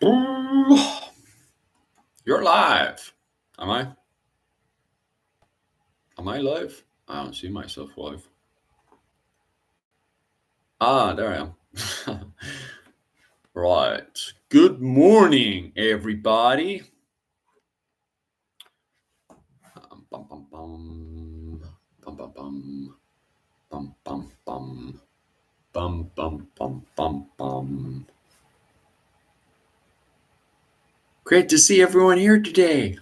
You're live. Am I? Am I live? I don't see myself live. There I am. Right. Good morning, everybody. Bum, bum, bum. Bum, bum, bum. Bum, bum, bum. Bum, bum, bum, bum, bum. Great to see everyone here today.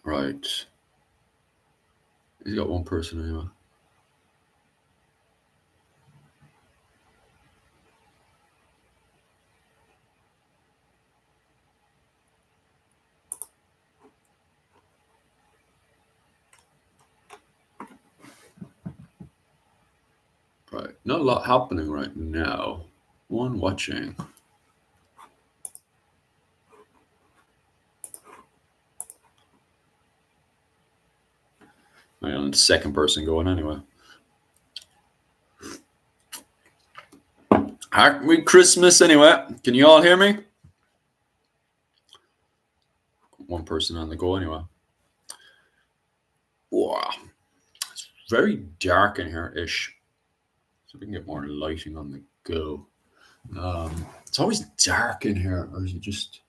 Right. He's got one person anyway. Right. Not a lot happening right now. One watching. And second person going anyway. Happy Christmas anyway. Can you all hear me? One person on the go anyway. Wow. It's very dark in here ish. So we can get more lighting on the go. It's always dark in here, or is it just.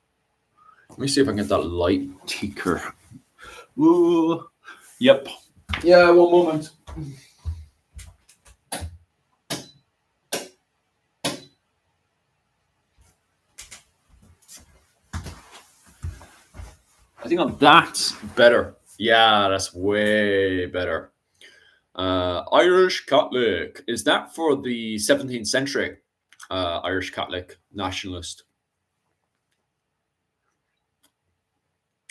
Let me see if I can get that light ticker. Ooh. Yep. Yeah, one moment. I think that's better. Yeah, that's way better. Irish Catholic. Is that for the 17th century? Irish Catholic nationalist.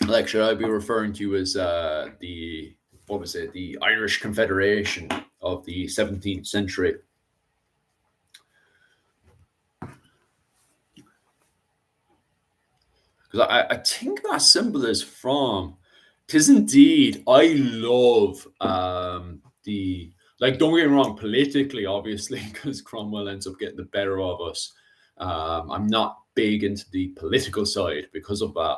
Like, should I be referring to you as the what was it? The Irish Confederation of the 17th century. Because I think that symbol is from. Tis indeed. I love the like. Don't get me wrong. Politically, obviously, because Cromwell ends up getting the better of us. I'm not big into the political side because of that.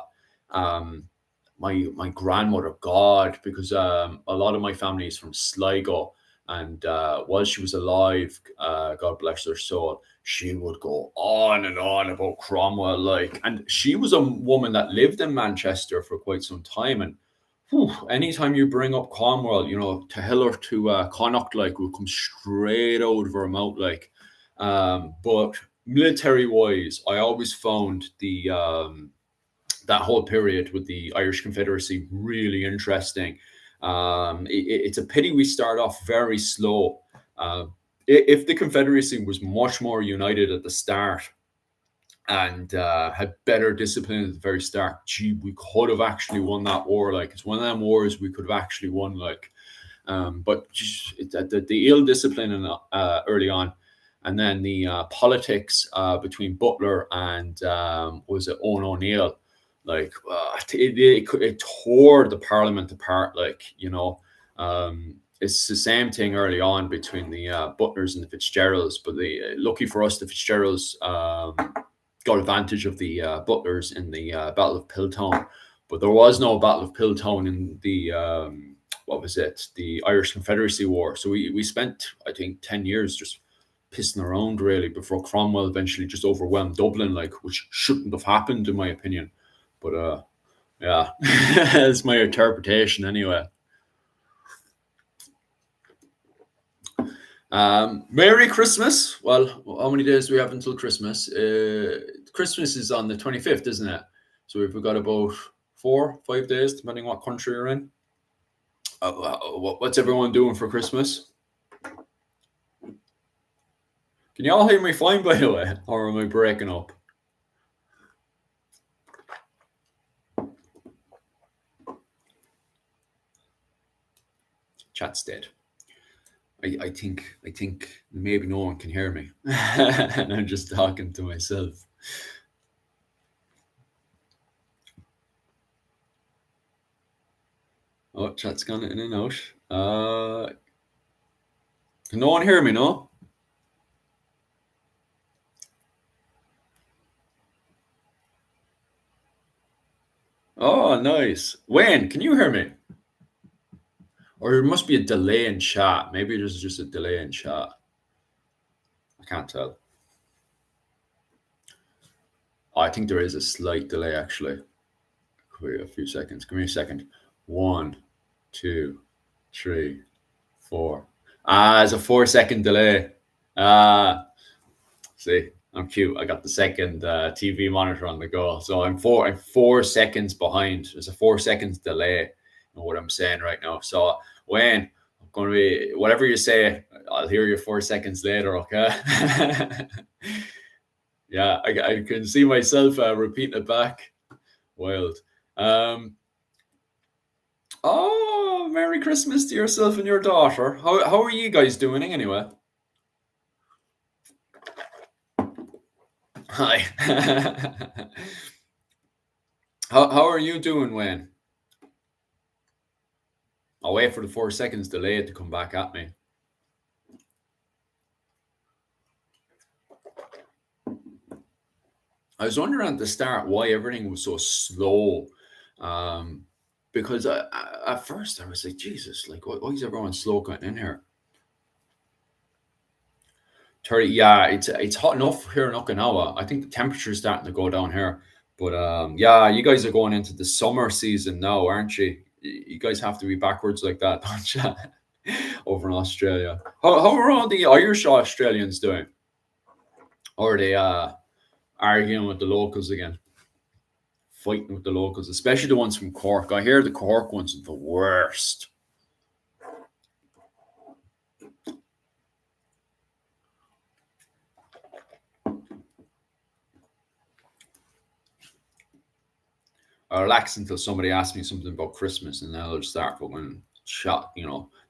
My grandmother, God, because a lot of my family is from Sligo, and while she was alive, God bless her soul, she would go on and on about Cromwell, like, and she was a woman that lived in Manchester for quite some time, and anytime you bring up Cromwell, to hell or to Connacht, like, will come straight out of her mouth, like, but military wise, I always found the that whole period with the Irish Confederacy really interesting. It's a pity we start off very slow. If the Confederacy was much more united at the start and had better discipline at the very start, gee, we could have actually won that war. Like, it's one of them wars we could have actually won. Like, but just, the ill discipline in, early on, and then the politics between Butler and was it Owen O'Neill, like it tore the Parliament apart. Like, it's the same thing early on between the Butlers and the Fitzgeralds, but lucky for us, the Fitzgeralds got advantage of the Butlers in the Battle of Piltown, but there was no Battle of Piltown in the what was it, the Irish Confederacy War. So we spent, I think, 10 years just pissing around, really, before Cromwell eventually just overwhelmed Dublin, like, which shouldn't have happened in my opinion. But yeah, that's my interpretation anyway. Merry Christmas. Well, how many days do we have until Christmas? Christmas is on the 25th, isn't it? So we've got about 4-5 days, depending what country you're in. What's everyone doing for Christmas? Can you all hear me fine, by the way? Or am I breaking up? Chat's dead. I think maybe no one can hear me. And I'm just talking to myself. Oh, chat's gone in and out. Can no one hear me, no? Oh, nice. Wayne, can you hear me? Or there must be a delay in chat. Maybe there's just a delay in chat. I can't tell. Oh, I think there is a slight delay actually. Wait a few seconds. Give me a second. One, two, three, four. It's a 4 second delay. Ah, see, I'm cute. I got the second TV monitor on the go, so I'm 4 seconds behind. There's a 4 seconds delay in what I'm saying right now. So Wayne, I'm gonna be whatever you say. I'll hear you 4 seconds later. Okay. Yeah, I can see myself repeating it back. Wild. Um, oh, Merry Christmas to yourself and your daughter. How are you guys doing anyway? Hi. How are you doing, Wayne? I'll wait for the 4 seconds delay to come back at me. I was wondering at the start why everything was so slow. Um, because at first I was like, Jesus, like, why is everyone slow getting in here? 30, yeah, it's hot enough here in Okinawa. I think the temperature's starting to go down here. But yeah, you guys are going into the summer season now, aren't you? You guys have to be backwards like that, don't you? Over in Australia. How are all the Irish Australians doing? Or are they arguing with the locals again? Fighting with the locals, especially the ones from Cork. I hear the Cork ones are the worst. I relax until somebody asks me something about Christmas, and then I'll start fucking chat,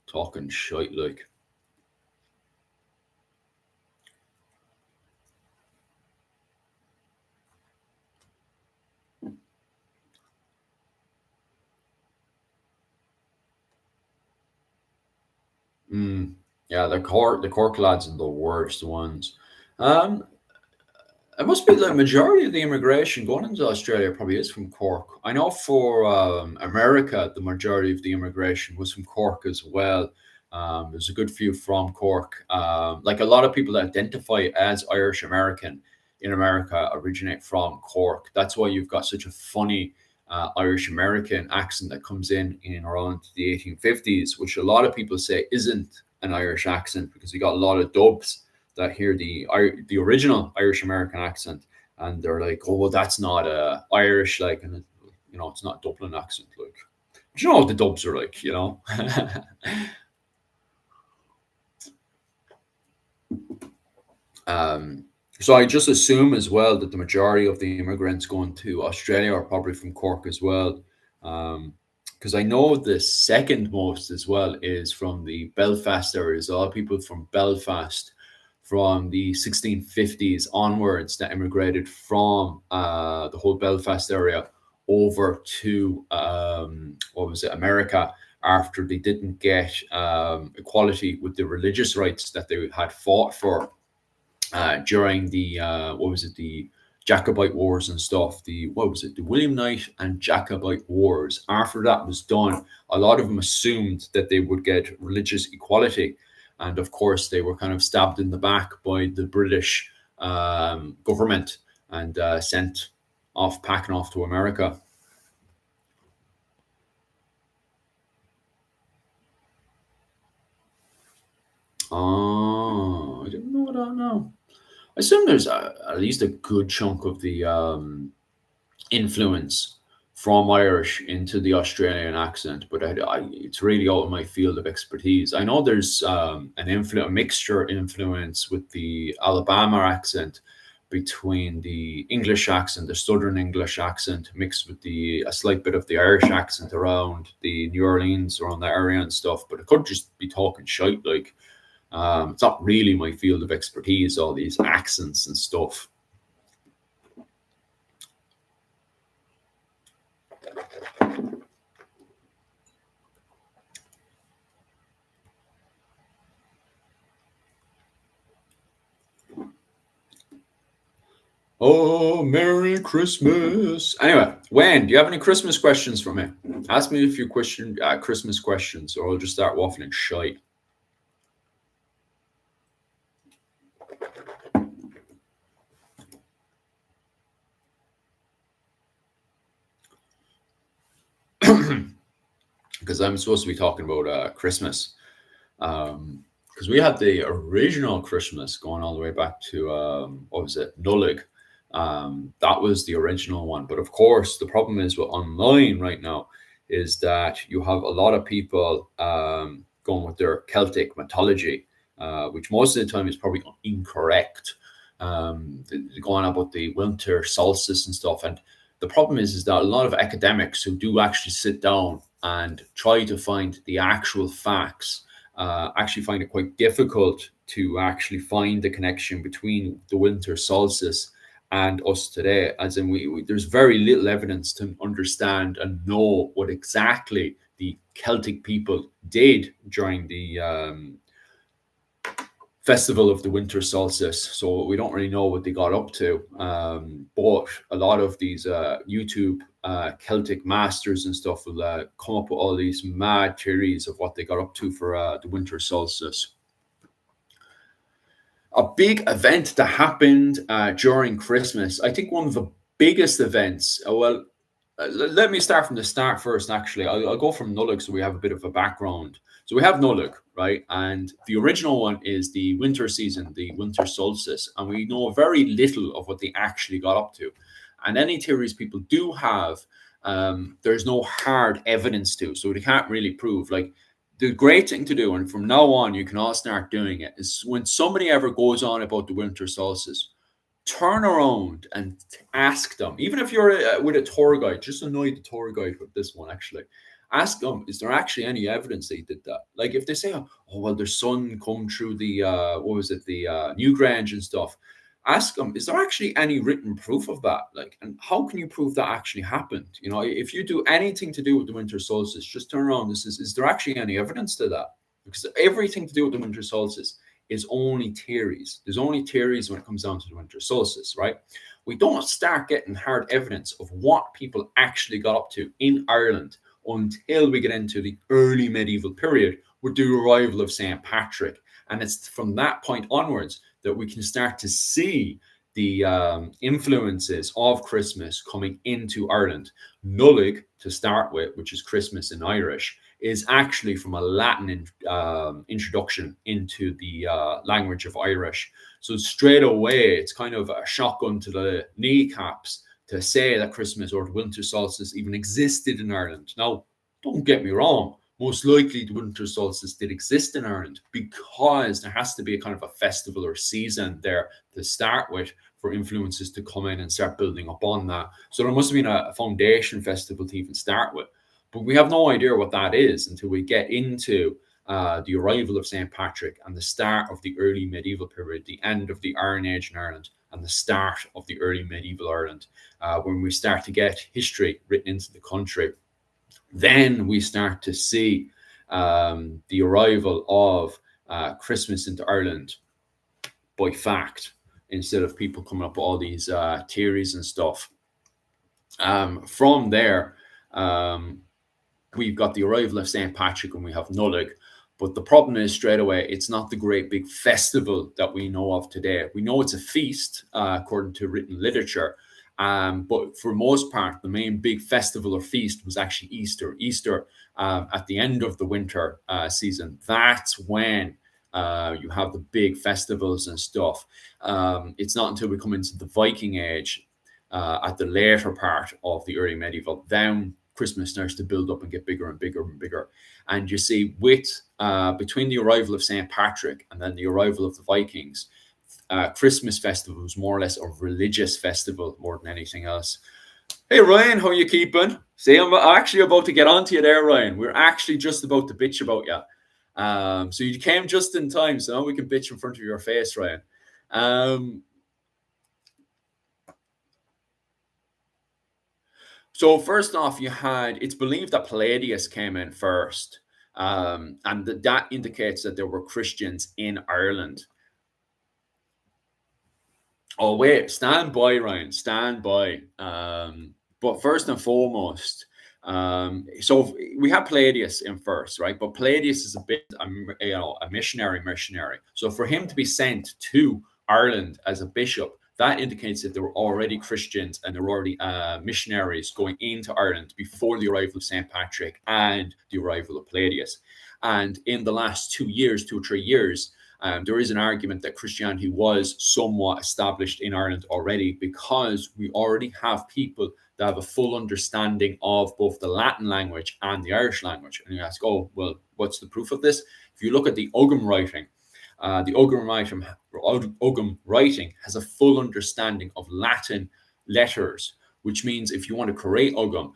talking shite like. Mm, yeah, the Cork lads are the worst ones. Um, it must be the majority of the immigration going into Australia probably is from Cork. I know for America, the majority of the immigration was from Cork as well. There's a good few from Cork. Like a lot of people that identify as Irish American in America originate from Cork. That's why you've got such a funny Irish American accent that comes in around the 1850s, which a lot of people say isn't an Irish accent because you got a lot of dubs that hear the original Irish American accent, and they're like, "Oh, well, that's not Irish, like, and it's not Dublin accent, like." But you know what the dubs are like. um, so I just assume as well that the majority of the immigrants going to Australia are probably from Cork as well. Because I know the second most as well is from the Belfast area. There's a lot of people from Belfast from the 1650s onwards that immigrated from the whole Belfast area over to what was it, America, after they didn't get equality with the religious rights that they had fought for during the what was it, the Jacobite Wars and stuff. The what was it, the William Knight and Jacobite Wars. After that was done, a lot of them assumed that they would get religious equality, and of course they were kind of stabbed in the back by the British government and sent off packing off to America. Oh, I didn't know that. No, I assume there's at least a good chunk of the influence from Irish into the Australian accent, but it's really out of my field of expertise. I know there's a mixture influence with the Alabama accent between the English accent, the Southern English accent, mixed with a slight bit of the Irish accent around the New Orleans, around that area and stuff. But it could just be talking shite. Like, it's not really my field of expertise, all these accents and stuff. Oh, Merry Christmas. Anyway, Wayne, do you have any Christmas questions for me? Ask me a few Christmas questions, or I'll just start waffling shite. Because I'm supposed to be talking about Christmas. Because we had the original Christmas going all the way back to what was it, Nullig. That was the original one. But of course, the problem is with online right now is that you have a lot of people going with their Celtic mythology, which most of the time is probably incorrect. Going about the winter solstice and stuff, and the problem is that a lot of academics who do actually sit down and try to find the actual facts actually find it quite difficult to actually find the connection between the winter solstice and us today. As in, there's very little evidence to understand and know what exactly the Celtic people did during the festival of the winter solstice. So we don't really know what they got up to. But a lot of these YouTube Celtic masters and stuff will come up with all these mad theories of what they got up to for the winter solstice. A big event that happened during Christmas. I think one of the biggest events. Let me start from the start first. Actually, I'll go from Nullig so we have a bit of a background. So we have Nullig, right? And the original one is the winter season, the winter solstice, and we know very little of what they actually got up to. And any theories people do have, there's no hard evidence to, so they can't really prove. Like the great thing to do, and from now on you can all start doing it, is when somebody ever goes on about the winter solstice, turn around and ask them, even if you're with a tour guide, just annoy the tour guide with this one actually. Ask them, is there actually any evidence they did that? Like if they say, oh well, their son come through the what was it, the New Grange and stuff. Ask them, is there actually any written proof of that? Like, and how can you prove that actually happened? You know, if you do anything to do with the winter solstice, just turn around and says, is there actually any evidence to that? Because everything to do with the winter solstice is only theories. There's only theories when it comes down to the winter solstice, right? We don't start getting hard evidence of what people actually got up to in Ireland until we get into the early medieval period with the arrival of St. Patrick. And it's from that point onwards that we can start to see the influences of Christmas coming into Ireland. Nullig, to start with, which is Christmas in Irish, is actually from a Latin introduction into the language of Irish. So straight away, it's kind of a shotgun to the kneecaps to say that Christmas or the winter solstice even existed in Ireland. Now, don't get me wrong. Most likely the winter solstice did exist in Ireland because there has to be a kind of a festival or season there to start with for influences to come in and start building up on that. So there must have been a foundation festival to even start with. But we have no idea what that is until we get into the arrival of St. Patrick and the start of the early medieval period, the end of the Iron Age in Ireland, and the start of the early medieval Ireland, when we start to get history written into the country. Then we start to see the arrival of Christmas into Ireland by fact, instead of people coming up with all these theories and stuff. From there, we've got the arrival of St. Patrick and we have Nullig. But the problem is straight away, it's not the great big festival that we know of today. We know it's a feast, according to written literature. But for most part, the main big festival or feast was actually Easter. Easter at the end of the winter season. That's when you have the big festivals and stuff. It's not until we come into the Viking Age, at the later part of the early medieval, then Christmas starts to build up and get bigger and bigger and bigger. And you see, with between the arrival of St. Patrick and then the arrival of the Vikings, Christmas festival was more or less a religious festival more than anything else. Hey Ryan, how you keeping? See, I'm actually about to get onto you there, Ryan. We're actually just about to bitch about you. So you came just in time, so now we can bitch in front of your face, Ryan. So first off, it's believed that Palladius came in first, and that indicates that there were Christians in Ireland. Oh wait, stand by, Ryan. Stand by. But first and foremost, so we have Palladius in first, right? But Palladius is a bit, a missionary. So for him to be sent to Ireland as a bishop, that indicates that there were already Christians and there were already missionaries going into Ireland before the arrival of Saint Patrick and the arrival of Palladius. And in the last 2 years, 2 or 3 years, there is an argument that Christianity was somewhat established in Ireland already because we already have people that have a full understanding of both the Latin language and the Irish language. And you ask, oh, well, what's the proof of this? If you look at the Ogham writing, Ogham writing has a full understanding of Latin letters, which means if you want to create Ogham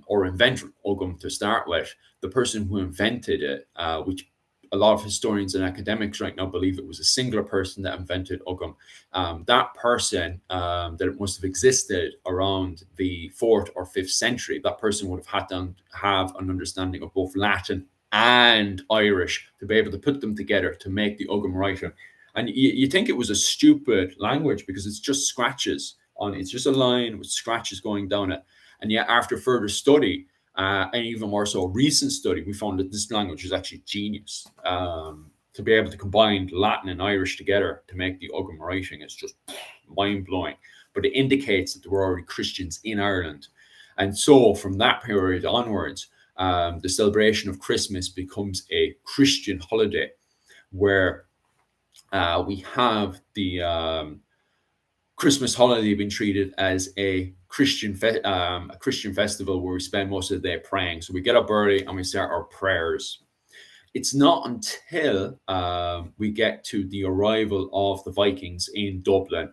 or invent Ogham to start with, the person who invented it, which a lot of historians and academics right now believe it was a singular person that invented Ogham. That person that it must have existed around the 4th or 5th century. That person would have had to have an understanding of both Latin and Irish to be able to put them together to make the Ogham writing. And you think it was a stupid language because it's just scratches on it's just a line with scratches going down it. And yet, after further study, and even more so recent study, we found that this language is actually genius. To be able to combine Latin and Irish together to make the Ogham writing is just mind blowing. But it indicates that there were already Christians in Ireland. And so from that period onwards, the celebration of Christmas becomes a Christian holiday where we have the Christmas holiday being treated as a Christian festival where we spend most of the day praying. So we get up early and we start our prayers. It's not until we get to the arrival of the Vikings in Dublin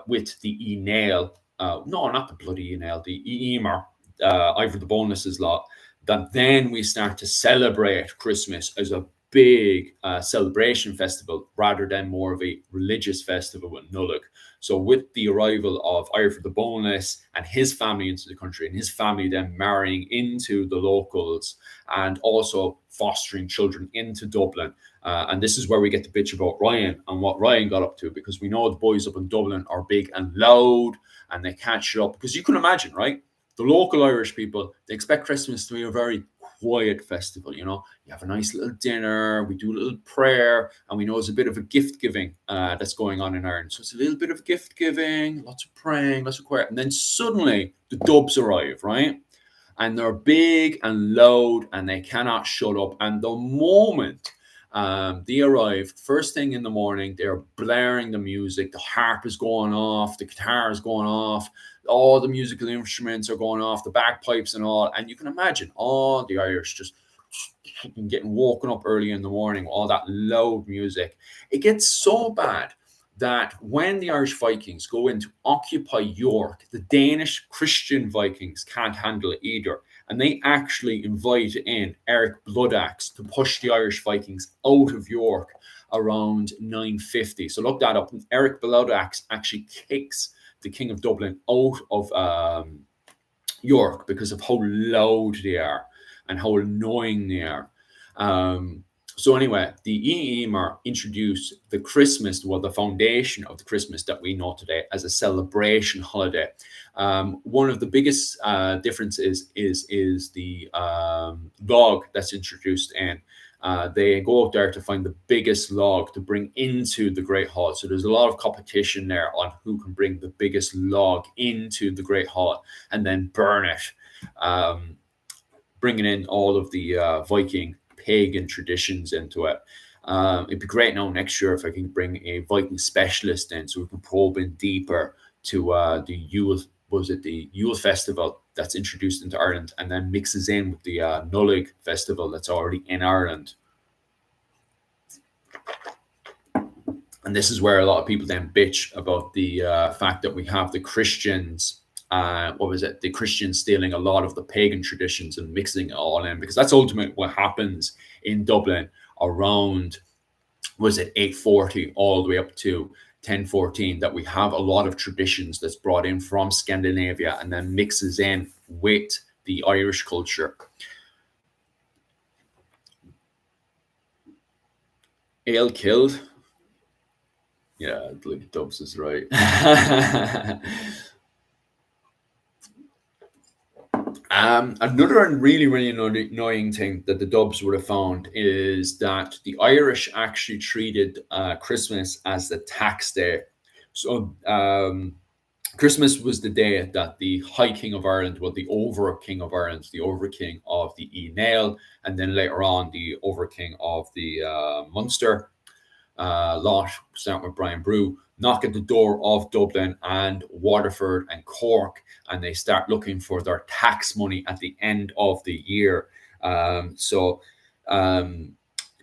with the Nail, no, not the bloody Nail, the Emer, Ivor the Boneless's lot, that then we start to celebrate Christmas as a big celebration festival rather than more of a religious festival with Nulloch. So with the arrival of Ivor the Boneless and his family into the country, and his family then marrying into the locals and also fostering children into Dublin. And this is where we get to bitch about Ryan and what Ryan got up to, because we know the boys up in Dublin are big and loud and they can't shut up. Because you can imagine, right? The local Irish people, they expect Christmas to be a very quiet festival. You know, you have a nice little dinner, we do a little prayer, and we know there's a bit of a gift giving that's going on in Ireland. So it's a little bit of gift giving, lots of praying, lots of quiet. And then suddenly the dubs arrive, right? And they're big and loud and they cannot shut up. And the moment they arrive, first thing in the morning, they're blaring the music. The harp is going off, the guitar is going off, all the musical instruments are going off, the bagpipes and all. And you can imagine all the Irish just getting woken up early in the morning, all that loud music. It gets so bad that when the Irish Vikings go in to occupy York, the Danish Christian Vikings can't handle it either. And they actually invite in Eric Bloodaxe to push the Irish Vikings out of York around 950. So look that up. Eric Bloodaxe actually kicks the King of Dublin out of York because of how loud they are and how annoying they are. So anyway, the Emer introduced the Christmas, well, the foundation of the Christmas that we know today as a celebration holiday. One of the biggest differences is the log that's introduced in. They go out there to find the biggest log to bring into the Great Hall. So there's a lot of competition there on who can bring the biggest log into the Great Hall and then burn it, bringing in all of the Viking pagan traditions into it. It'd be great now next year if I can bring a Viking specialist in so we can probe in deeper to the Yule, was it the Yule festival that's introduced into Ireland and then mixes in with the Nullig festival that's already in Ireland. And this is where a lot of people then bitch about the fact that we have the Christians, the Christians stealing a lot of the pagan traditions and mixing it all in, because that's ultimately what happens in Dublin around, 840 all the way up to 1014, that we have a lot of traditions that's brought in from Scandinavia and then mixes in with the Irish culture. Ale killed. Yeah, like Dubs is right. Another really, really annoying thing that the Dubs would have found is that the Irish actually treated Christmas as the tax day. So Christmas was the day that the High King of Ireland, well, the Over King of Ireland, the Over King of the Nail, and then later on the Over King of the Munster lot, starting with Brian Brew, knock at the door of Dublin and Waterford and Cork, and they start looking for their tax money at the end of the year. So um,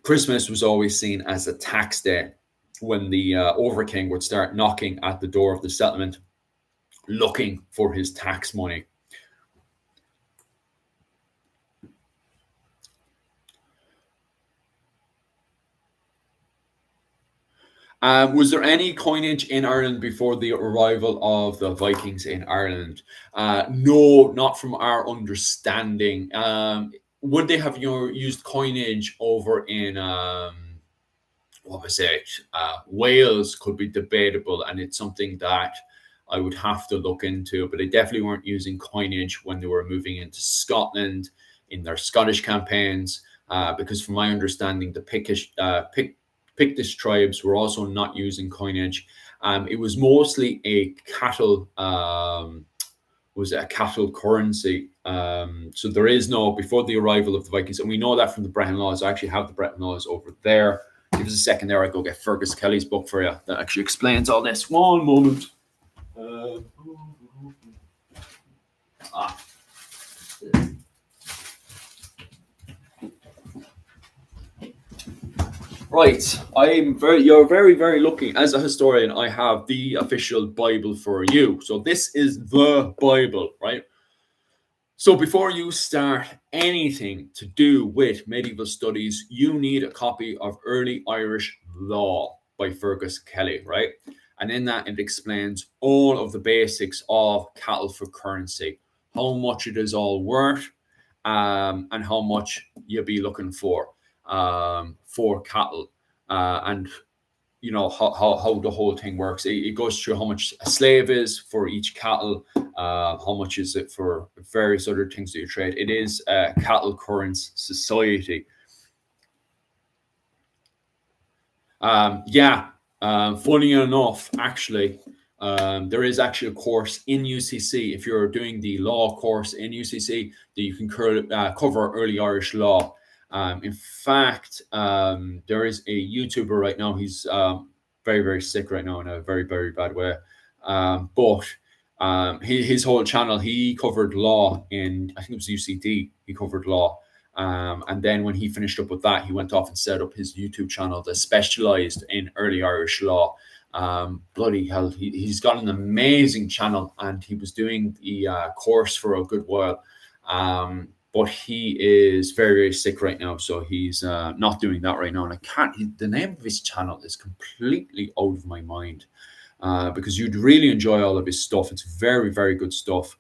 Christmas was always seen as a tax day when the Over King would start knocking at the door of the settlement looking for his tax money. Was there any coinage in Ireland before the arrival of the Vikings in Ireland? No, not from our understanding. Would they have used coinage over in what was it? Wales could be debatable, and it's something that I would have to look into. But they definitely weren't using coinage when they were moving into Scotland in their Scottish campaigns, because from my understanding, the Pictish tribes were also not using coinage. It was mostly a cattle. Was a cattle currency. So there is no before the arrival of the Vikings, and we know that from the Brehon Laws. I actually have the Brehon Laws over there. Give us a second there. I go get Fergus Kelly's book for you that actually explains all this. One moment. Uh, ah. Right, you're very, very lucky. As a historian, I have the official Bible for you. So this is the Bible, right? So before you start anything to do with medieval studies, you need a copy of Early Irish Law by Fergus Kelly, right? And in that, it explains all of the basics of cattle for currency, how much it is all worth, and how much you'll be looking for cattle, and how the whole thing works. It goes through how much a slave is for each cattle, how much is it for various other things that you trade. It is a cattle currents society. Yeah, funny enough, actually, there is actually a course in UCC. If you're doing the law course in UCC, that you can cover early Irish law. In fact, there is a YouTuber right now. He's very, very sick right now in a very, very bad way. But his whole channel, he covered law in, I think it was UCD. He covered law. And then when he finished up with that, he went off and set up his YouTube channel that specialized in early Irish law. Bloody hell, he's got an amazing channel, and he was doing the course for a good while. But he is very, very sick right now, so he's not doing that right now. And I can't, the name of his channel is completely out of my mind, because you'd really enjoy all of his stuff. It's very, very good stuff.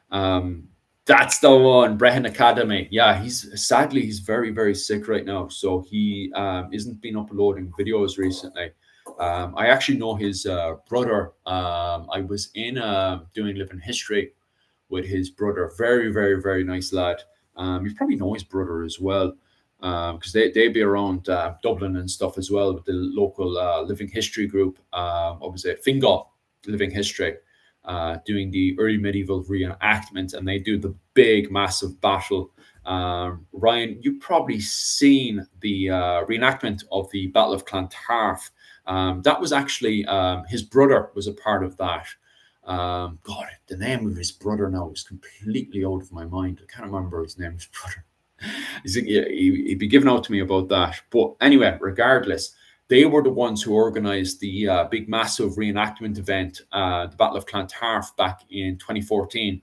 That's the one, Brehon Academy. Yeah, he's very, very sick right now, so he isn't been uploading videos recently. I actually know his brother. I was in doing living history with his brother. Very, very, very nice lad. You probably know his brother as well, because they be around Dublin and stuff as well with the local living history group. What was it? Fingal Living History, doing the early medieval reenactment, and they do the big, massive battle. Ryan, you've probably seen the reenactment of the Battle of Clontarf. That was actually his brother was a part of that. God, the name of his brother now is completely out of my mind. I can't remember his name. His brother. He'd be giving out to me about that. But anyway, regardless, they were the ones who organized the big, massive reenactment event, the Battle of Clontarf, back in 2014.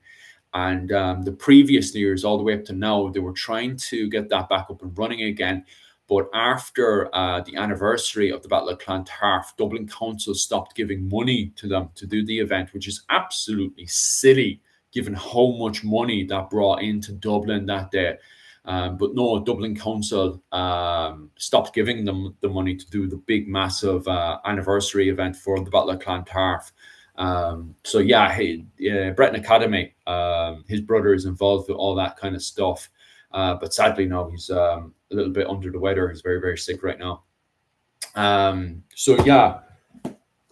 And the previous years, all the way up to now, they were trying to get that back up and running again. But after the anniversary of the Battle of Clontarf, Dublin Council stopped giving money to them to do the event, which is absolutely silly, given how much money that brought into Dublin that day. But no, Dublin Council stopped giving them the money to do the big, massive anniversary event for the Battle of Clontarf. So yeah, Breton Academy, his brother is involved with all that kind of stuff. But sadly, no, he's a little bit under the weather. He's very, very sick right now. So yeah,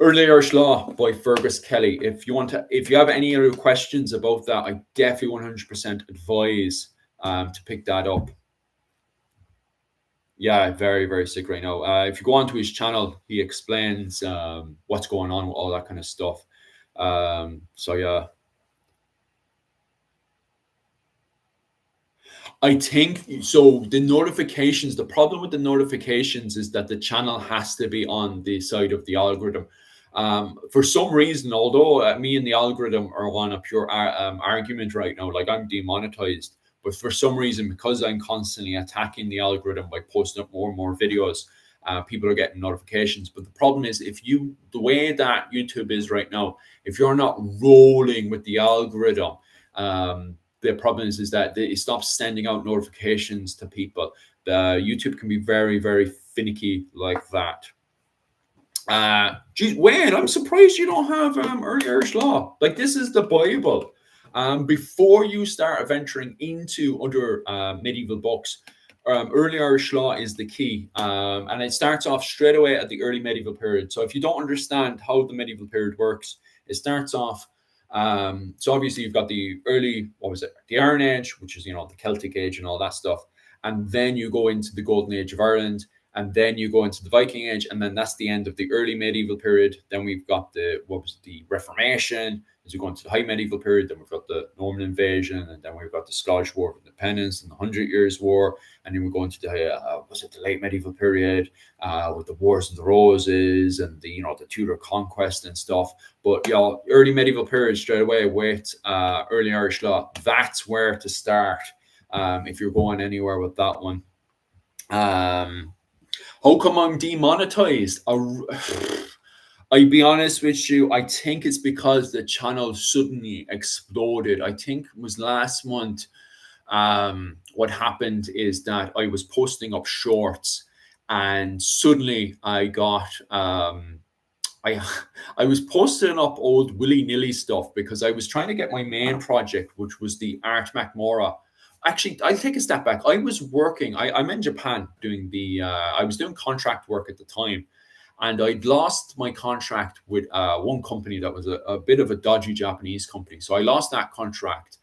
Early Irish Law by Fergus Kelly. If you have any other questions about that, I definitely 100% advise to pick that up. Yeah, very, very sick right now. If you go onto his channel, he explains what's going on with all that kind of stuff. So yeah, I think so. The notifications, the problem with the notifications is that the channel has to be on the side of the algorithm. For some reason, although me and the algorithm are on a pure argument right now, like I'm demonetized, but for some reason, because I'm constantly attacking the algorithm by posting up more and more videos, people are getting notifications. But the problem is, the way that YouTube is right now, if you're not rolling with the algorithm, the problem is that it stops sending out notifications to people. The YouTube can be very, very finicky like that. Geez, Wayne, I'm surprised you don't have Early Irish Law. Like, this is the Bible. Before you start venturing into other medieval books, Early Irish Law is the key. And it starts off straight away at the early medieval period. So if you don't understand how the medieval period works, it starts off. So obviously you've got the early, what was it? The Iron Age, which is, the Celtic Age and all that stuff. And then you go into the Golden Age of Ireland, and then you go into the Viking Age, and then that's the end of the early medieval period. Then we've got the Reformation. As we go into the High Medieval period, then we've got the Norman invasion, and then we've got the Scottish War of Independence and the 100 Years' War, and then we go into the Late Medieval period with the Wars of the Roses and the Tudor conquest and stuff. But early medieval period straight away with Early Irish Law. That's where to start if you're going anywhere with that one. How come I'm demonetized? I'll be honest with you. I think it's because the channel suddenly exploded. I think it was last month. What happened is that I was posting up shorts, and suddenly I got I I was posting up old willy nilly stuff because I was trying to get my main project, which was the Art MacMora. Actually, I'll take a step back. I was working. I'm in Japan doing I was doing contract work at the time, and I'd lost my contract with one company that was a bit of a dodgy Japanese company. So I lost that contract,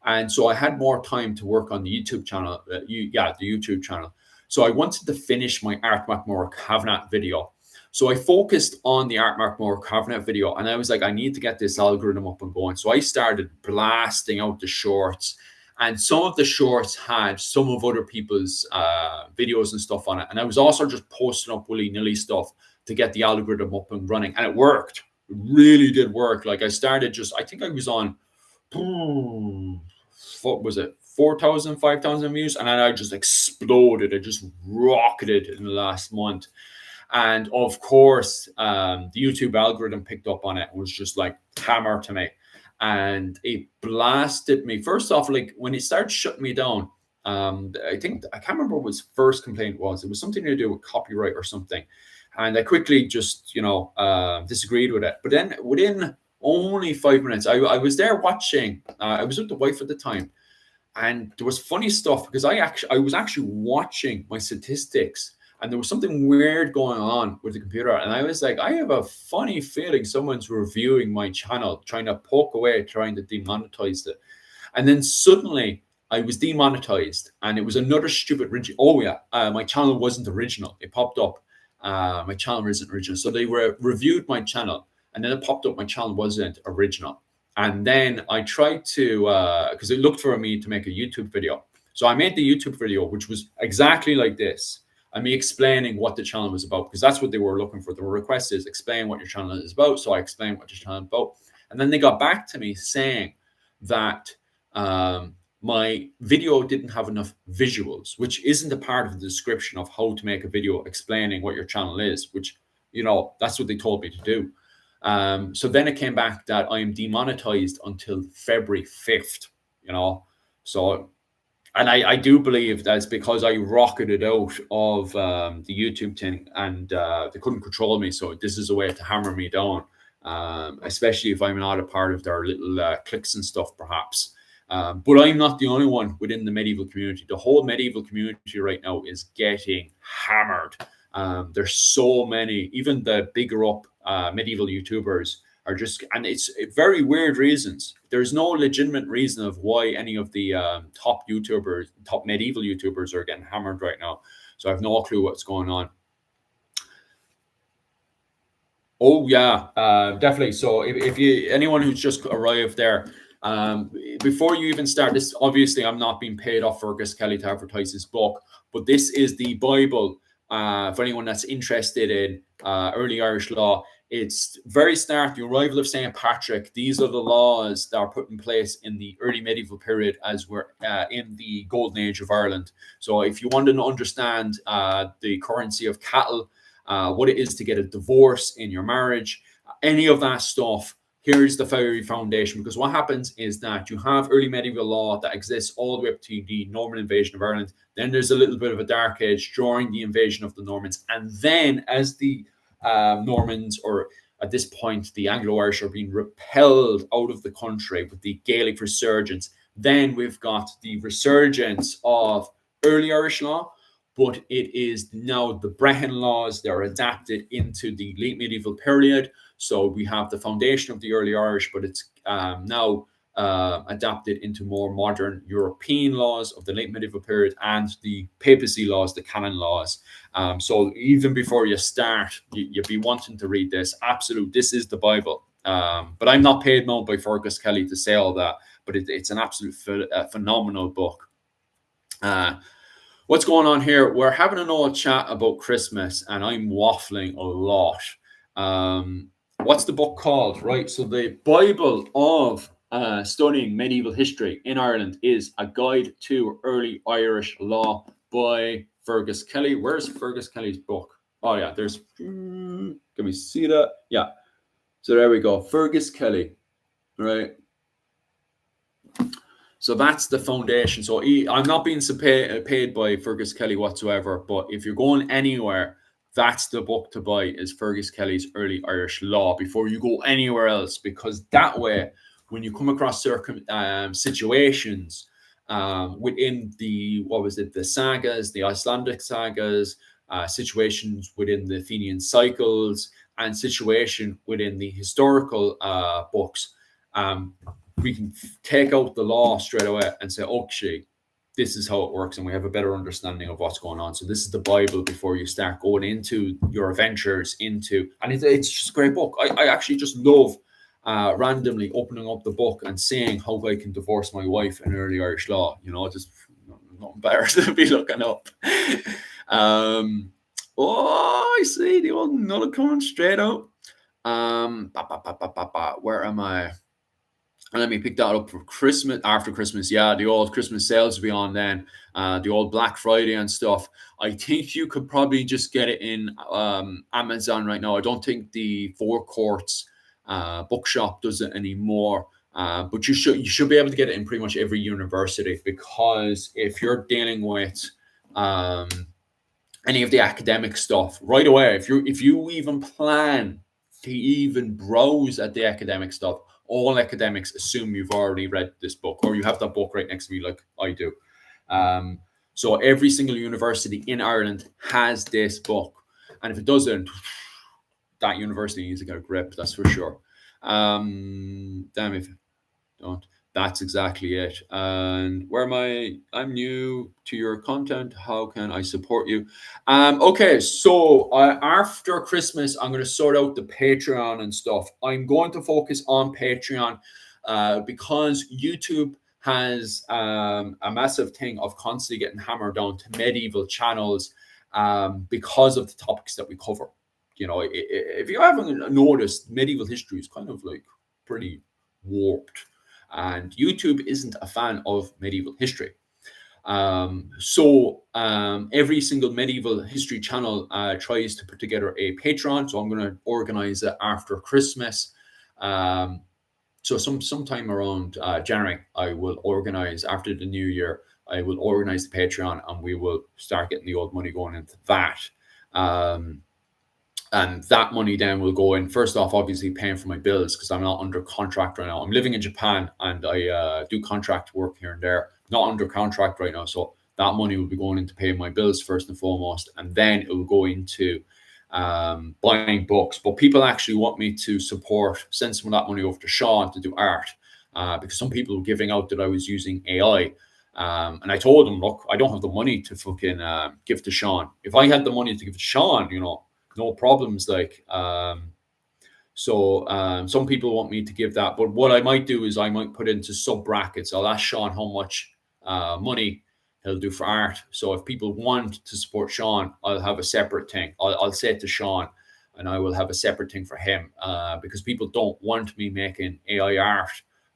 and so I had more time to work on the YouTube channel. The YouTube channel. So I wanted to finish my Art MacMora Caveat video. So I focused on the Art MacMora Caveat video, and I was like, I need to get this algorithm up and going. So I started blasting out the shorts, and some of the shorts had some of other people's videos and stuff on it. And I was also just posting up willy-nilly stuff to get the algorithm up and running, and it worked. It really did work. Like, I think I was on, what was it, 4,000, 5,000 views, and then I just exploded. I just rocketed in the last month. And of course, the YouTube algorithm picked up on it and was just like hammer to me. And it blasted me. First off, like when it started shutting me down, I can't remember what his first complaint was. It was something to do with copyright or something. And I quickly just, disagreed with it. But then within only 5 minutes, I was there watching. I was with the wife at the time, and there was funny stuff because I was actually watching my statistics, and there was something weird going on with the computer, and I was like, I have a funny feeling someone's reviewing my channel, trying to poke away, trying to demonetize it. And then suddenly I was demonetized, and it was another stupid oh yeah, my channel wasn't original. It popped up, my channel isn't original. So they reviewed my channel, and then it popped up my channel wasn't original. And then I tried to, because it looked for me to make a YouTube video. So I made the YouTube video, which was exactly like this, and me explaining what the channel was about, because that's what they were looking for. The request is explain what your channel is about. So I explained what your channel is about. And then they got back to me saying that my video didn't have enough visuals, which isn't a part of the description of how to make a video explaining what your channel is, which, that's what they told me to do. So then it came back that I am demonetized until February 5th, So And I do believe that's because I rocketed out of the YouTube thing, and they couldn't control me. So this is a way to hammer me down, especially if I'm not a part of their little cliques and stuff, perhaps. But I'm not the only one within the medieval community. The whole medieval community right now is getting hammered. There's so many, even the bigger up medieval YouTubers are just, and it's very weird reasons. There's no legitimate reason of why any of the top YouTubers, top medieval YouTubers, are getting hammered right now. So I have no clue what's going on. Oh yeah, definitely. So if you anyone who's just arrived there, before you even start this, obviously I'm not being paid off Fergus Kelly to advertise his book, but this is the Bible for anyone that's interested in early Irish law. It's very start the arrival of Saint Patrick. These are the laws that are put in place in the early medieval period as we're in the golden age of Ireland. So if you want to understand the currency of cattle, what it is to get a divorce in your marriage, any of that stuff. Here's the very foundation, because what happens is that you have early medieval law that exists all the way up to the Norman invasion of Ireland. Then there's a little bit of a dark age during the invasion of the Normans. And then as the Normans, or at this point, the Anglo-Irish, are being repelled out of the country with the Gaelic resurgence, then we've got the resurgence of early Irish law, but it is now the Brehon laws that are adapted into the late medieval period. So we have the foundation of the early Irish, but it's now adapted into more modern European laws of the late medieval period, and the papacy laws, the canon laws. So even before you start, you'd be wanting to read this. Absolute, this is the Bible. But I'm not paid now by Fergus Kelly to say all that, but it's an absolute phenomenal book. What's going on here? We're having an old chat about Christmas, and I'm waffling a lot. What's the book called? Right. So the Bible of studying medieval history in Ireland is A Guide to Early Irish Law by Fergus Kelly. Where's Fergus Kelly's book? Oh yeah, there's. Can we see that? Yeah. So there we go. Fergus Kelly. Right. So that's the foundation. So I'm not being paid by Fergus Kelly whatsoever, but if you're going anywhere, that's the book to buy, is Fergus Kelly's Early Irish Law, before you go anywhere else, because that way, when you come across situations within the sagas, the Icelandic sagas, situations within the Athenian cycles, and situation within the historical books, we can take out the law straight away and say, okay, this is how it works, and we have a better understanding of what's going on. So this is the Bible before you start going into your adventures into, and it's just a great book. I actually just love randomly opening up the book and seeing how I can divorce my wife in early Irish law. Just not embarrassed to be looking up. I see the old null coming straight out. Where am I? And let me pick that up for Christmas, after Christmas. Yeah, the old Christmas sales will be on then. The old Black Friday and stuff. I think you could probably just get it in Amazon right now. I don't think the Four Courts bookshop does it anymore. But you should be able to get it in pretty much every university, because if you're dealing with any of the academic stuff right away, if you even plan to even browse at the academic stuff, all academics assume you've already read this book, or you have that book right next to me like I do. So every single university in Ireland has this book, and if it doesn't, that university needs to get a grip, that's for sure. Damn if it don't. That's exactly it. And where am I? I'm new to your content. How can I support you? Okay, so after Christmas, I'm going to sort out the Patreon and stuff. I'm going to focus on Patreon because YouTube has a massive thing of constantly getting hammered down to medieval channels because of the topics that we cover. If you haven't noticed, medieval history is kind of like pretty warped. And YouTube isn't a fan of medieval history. So every single medieval history channel tries to put together a Patreon. So I'm going to organize it after Christmas. So sometime around January, I will organize, after the new year, I will organize the Patreon and we will start getting the old money going into that. And that money then will go in, first off, obviously paying for my bills because I'm not under contract right now. I'm living in Japan and I do contract work here and there, not under contract right now. So that money will be going into paying my bills first and foremost. And then it will go into buying books. But people actually want me to send some of that money over to Sean to do art because some people were giving out that I was using AI. And I told them, look, I don't have the money to fucking give to Sean. If I had the money to give to Sean, no problems. Some people want me to give that, but what I might do is I might put into sub brackets. I'll ask Sean how much money he'll do for art. So if people want to support Sean, I'll have a separate thing. I'll say it to Sean, and I will have a separate thing for him because people don't want me making AI art.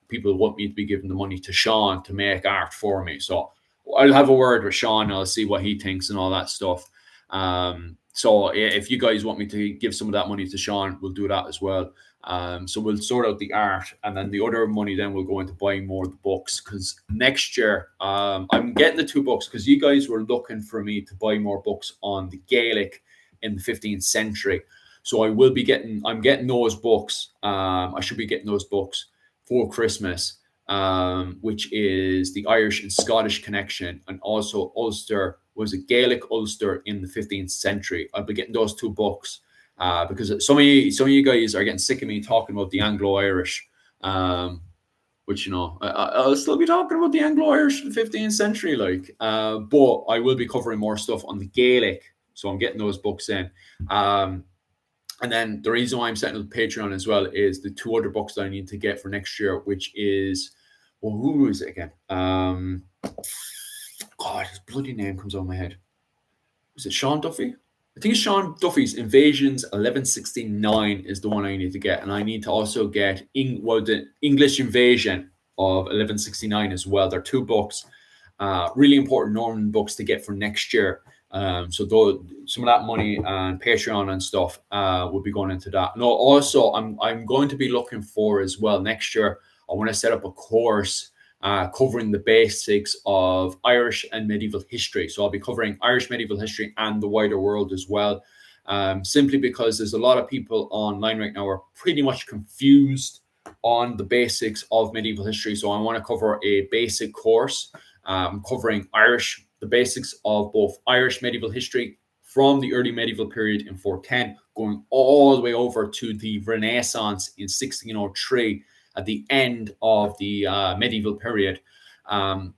People want me to be giving the money to Sean to make art for me. So I'll have a word with Sean. And I'll see what he thinks and all that stuff. So if you guys want me to give some of that money to Sean, we'll do that as well. So we'll sort out the art, and then the other money then will go into buying more of the books. Because next year, I'm getting the 2 books because you guys were looking for me to buy more books on the Gaelic in the 15th century. So I'm getting those books. I should be getting those books for Christmas, which is the Irish and Scottish connection, and also Ulster was a Gaelic Ulster in the 15th century. I'll be getting those 2 books because some of you guys are getting sick of me talking about the Anglo-Irish, which I'll still be talking about the Anglo-Irish in the 15th century, but I will be covering more stuff on the Gaelic, so I'm getting those books in. And then the reason why I'm setting up Patreon as well is the 2 other books that I need to get for next year, which is, who is it again? God, his bloody name comes out of my head. Was it Sean Duffy? I think it's Sean Duffy's Invasions 1169 is the one I need to get. And I need to also get the English Invasion of 1169 as well. They're 2 books, really important Norman books to get for next year. So some of that money and Patreon and stuff will be going into that. And also, I'm going to be looking for as well next year. I want to set up a course covering the basics of Irish and medieval history. So I'll be covering Irish medieval history and the wider world as well. Simply because there's a lot of people online right now who are pretty much confused on the basics of medieval history. So I want to cover a basic course covering the basics of both Irish medieval history from the early medieval period in 410, going all the way over to the Renaissance in 1603 at the end of the medieval period.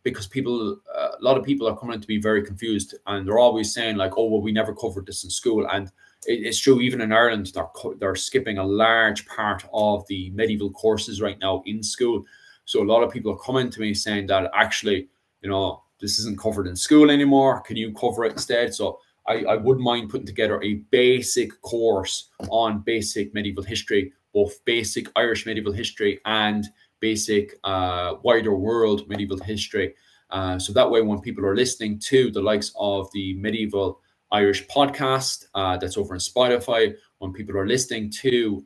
Because a lot of people are coming to be very confused, and they're always saying we never covered this in school. And it's true, even in Ireland, they're skipping a large part of the medieval courses right now in school. So a lot of people are coming to me saying that actually, this isn't covered in school anymore. Can you cover it instead? So I wouldn't mind putting together a basic course on basic medieval history, both basic Irish medieval history and basic wider world medieval history. So that way, when people are listening to the likes of the Medieval Irish podcast that's over on Spotify, when people are listening to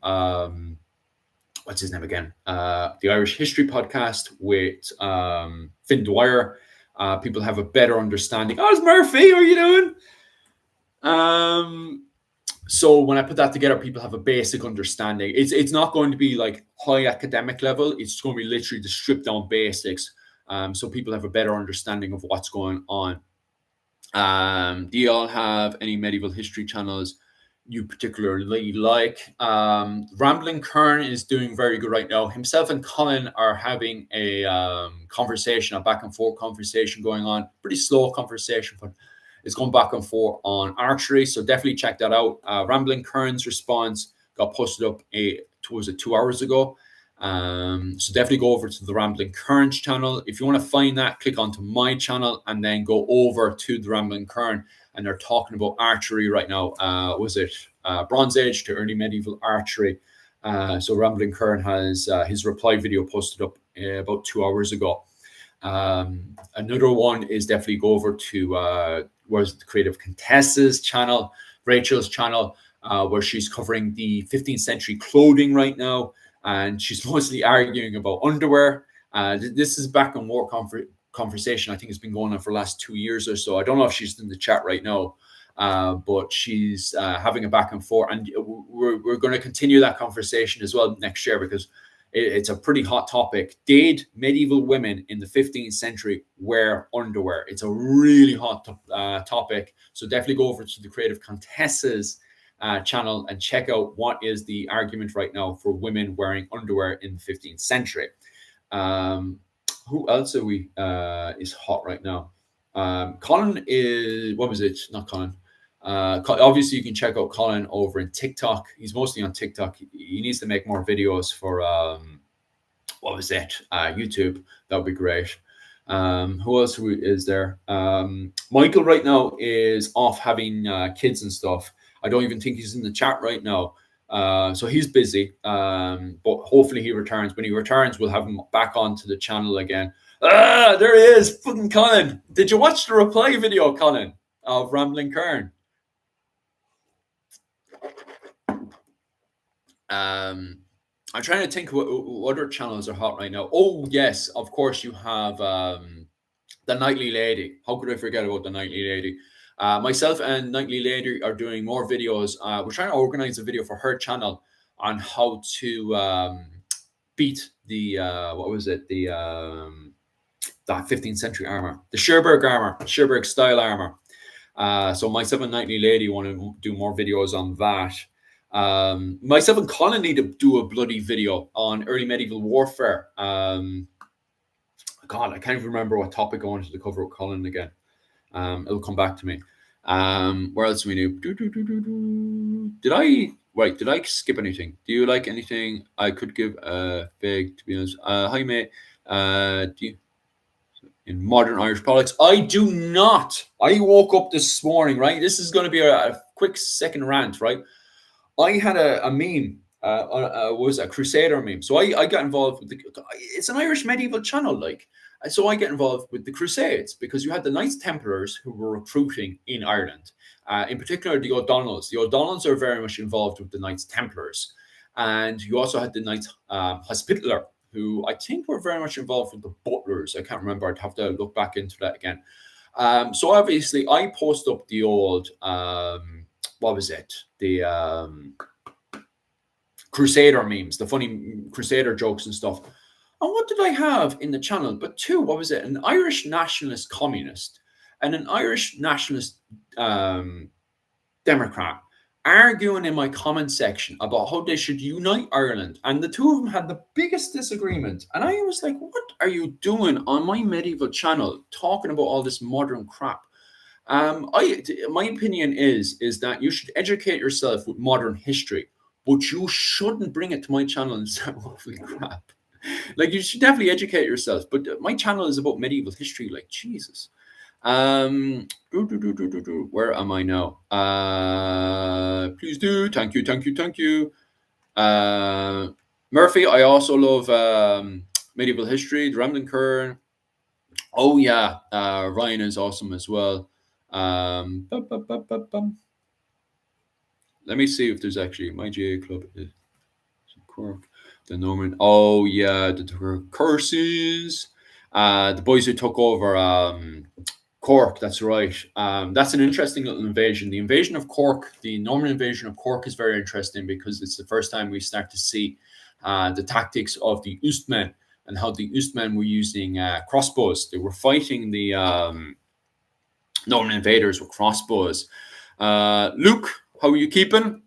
what's his name again, the Irish History podcast with Finn Dwyer, people have a better understanding. Oh, it's Murphy, how are you doing? So when I put that together, people have a basic understanding. It's not going to be like high academic level. It's going to be literally the stripped down basics. So people have a better understanding of what's going on. Do you all have any medieval history channels you particularly like? Rambling Kern is doing very good right now. Himself and Colin are having a conversation, a back and forth conversation going on. Pretty slow conversation, but it's going back and forth on archery. So definitely check that out. Rambling Kern's response got posted up 2 hours ago. So definitely go over to the Rambling Kern's channel. If you want to find that, click onto my channel and then go over to the Rambling Kern. And they're talking about archery right now. Was it Bronze Age to early medieval archery? So Rambling Kern has his reply video posted up about 2 hours ago. Another one is definitely go over to the Creative Contessa's channel, Rachel's channel, where she's covering the 15th century clothing right now. And she's mostly arguing about underwear. This is back and more conversation I think has been going on for the last 2 years or so. I don't know if she's in the chat right now, but she's having a back and forth, and we're going to continue that conversation as well next year because it's a pretty hot topic. Did medieval women in the 15th century wear underwear? It's a really hot topic. So definitely go over to the Creative Contessa's channel and check out what is the argument right now for women wearing underwear in the 15th century. Who else are we is hot right now? Colin is, what was it? Not Colin. Obviously, you can check out Colin over in TikTok. He's mostly on TikTok. He needs to make more videos for what was it? YouTube. That would be great. Who else is there? Michael right now is off having kids and stuff. I don't even think he's in the chat right now. So he's busy. But hopefully he returns. When he returns, we'll have him back onto the channel again. There he is, fucking Colin. Did you watch the reply video, Colin, of Rambling Kern? I'm trying to think what other channels are hot right now. Oh, yes, of course you have the Nightly Lady. How could I forget about the Nightly Lady? Myself and Nightly Lady are doing more videos. We're trying to organize a video for her channel on how to beat the, what was it? The 15th century armor, the Cherbourg style armor. So myself and Nightly Lady want to do more videos on that. Myself and Colin need to do a bloody video on early medieval warfare. God, I can't even remember what topic I wanted to cover with Colin again. It'll come back to me. Where else do we do? Did I skip anything? Do you like anything I could give big, to be honest? Hi, mate. Do you in modern Irish politics? I do not. I woke up this morning, right? This is going to be a quick second rant, right? I had a meme, was a Crusader meme. So I got involved with it's an Irish medieval channel, like. So I get involved with the Crusades because you had the Knights Templars who were recruiting in Ireland, in particular the O'Donnells. The O'Donnells are very much involved with the Knights Templars. And you also had the Knights Hospitaller, who I think were very much involved with the Butlers. I can't remember. I'd have to look back into that again. So obviously I post up the old, what was it? The Crusader memes, the funny Crusader jokes and stuff. And what did I have in the channel? But two, what was it? An Irish nationalist communist and an Irish nationalist Democrat arguing in my comment section about how they should unite Ireland. And the two of them had the biggest disagreement. And I was like, what are you doing on my medieval channel talking about all this modern crap? My opinion is that you should educate yourself with modern history, but you shouldn't bring it to my channel and start waffling crap. Like, you should definitely educate yourself, but my channel is about medieval history. Like, Jesus. Where am I now? Please do. Thank you. Murphy, I also love medieval history. The Rambling Kern. Oh yeah, Ryan is awesome as well. Let me see if there's actually my GA club is Cork. The Norman. Oh yeah, the curses. The boys who took over Cork. That's right. That's an interesting little invasion. The invasion of Cork, the Norman invasion of Cork, is very interesting because it's the first time we start to see the tactics of the Ustamen and how the Ustamen were using crossbows. They were fighting the Norman invaders with crossbows. Luke, how are you keeping?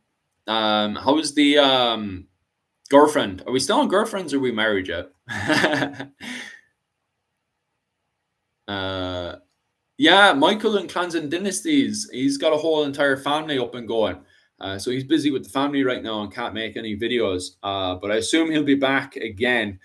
How is the girlfriend? Are we still on girlfriends or are we married yet? Yeah, Michael and Clans and Dynasties. He's got a whole entire family up and going. So he's busy with the family right now and can't make any videos. But I assume he'll be back again.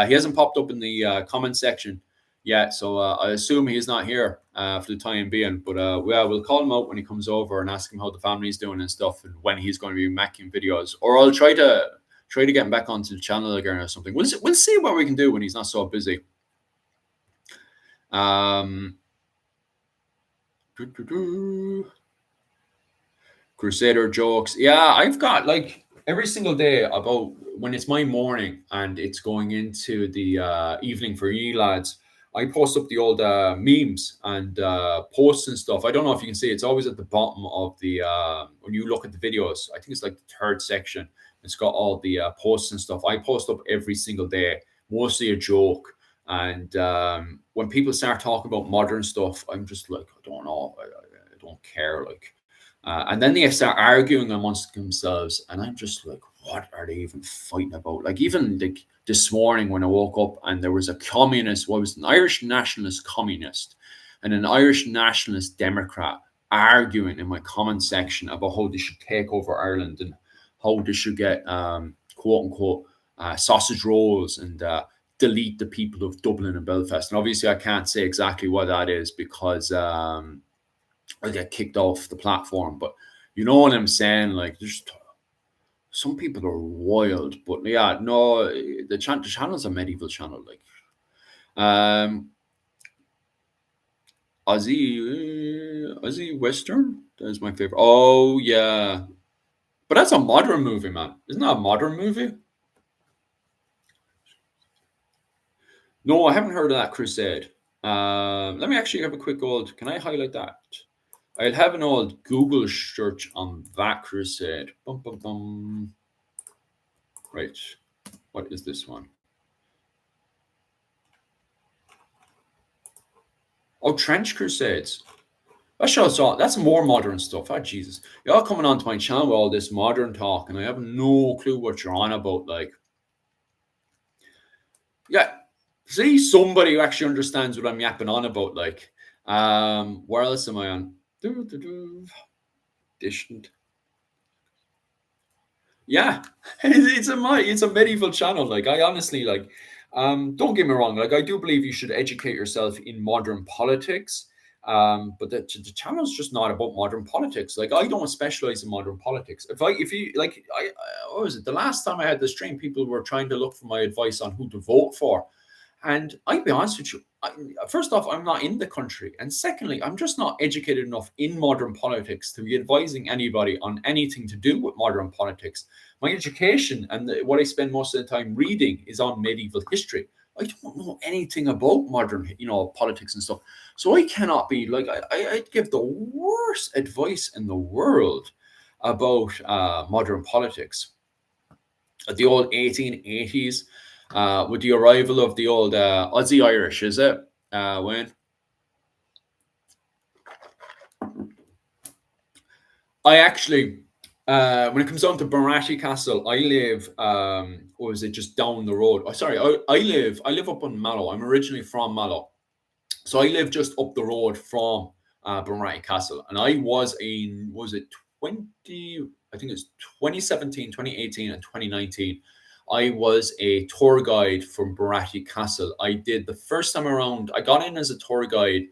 He hasn't popped up in the comment section yet. So I assume he's not here for the time being. But yeah, we'll call him out when he comes over and ask him how the family's doing and stuff and when he's going to be making videos. Or I'll try to get him back onto the channel again or something. We'll see what we can do when he's not so busy. Crusader jokes. Yeah, I've got like every single day about when it's my morning and it's going into the evening for you lads. I post up the old memes and posts and stuff. I don't know if you can see it's always at the bottom of the when you look at the videos. I think it's like the third section. It's got all the posts and stuff. I post up every single day, mostly a joke. And when people start talking about modern stuff, I'm just like, I don't know, I don't care. Like, and then they start arguing amongst themselves, and I'm just like, what are they even fighting about? Like, even like this morning when I woke up and there was a communist, what was an Irish nationalist communist and an Irish nationalist Democrat arguing in my comment section about how they should take over Ireland and how they should get quote unquote sausage rolls and delete the people of Dublin and Belfast. And obviously, I can't say exactly what that is because I get kicked off the platform. But you know what I'm saying? Like, there's some people are wild, but yeah, no, the channel's a medieval channel. Like, um, Aussie Western. That's my favorite. Oh yeah, but that's a modern movie, man. Isn't that a modern movie? No, I haven't heard of that Crusade. Let me actually have a quick old. Can I highlight that? I'll have an old Google search on that Crusade. Bum, bum, bum. Right. What is this one? Oh, Trench Crusades. That shows all. That's more modern stuff. Oh, Jesus. Y'all coming onto my channel with all this modern talk, and I have no clue what you're on about. Like, yeah. See somebody who actually understands what I'm yapping on about. Like, where else am I on? Distant. Yeah, it's a medieval channel. Like, I honestly like. Don't get me wrong. Like, I do believe you should educate yourself in modern politics. But the channel's just not about modern politics. Like, I don't specialize in modern politics. If you like, what was it? The last time I had the stream, people were trying to look for my advice on who to vote for. And I'll be honest with you, first off, I'm not in the country. And secondly, I'm just not educated enough in modern politics to be advising anybody on anything to do with modern politics. My education and what I spend most of the time reading is on medieval history. I don't know anything about modern, politics and stuff. So I cannot be like, I'd give the worst advice in the world about modern politics. The old 1880s, with the arrival of the old Aussie Irish, is it? When I actually, when it comes down to Barashi Castle, I live, or is it just down the road? Oh, sorry, I live up in Mallow. I'm originally from Mallow, so I live just up the road from Barashi Castle, and I was in, was it 20? I think it's 2017, 2018, and 2019. I was a tour guide from Barashi Castle. I did the first time around. I got in as a tour guide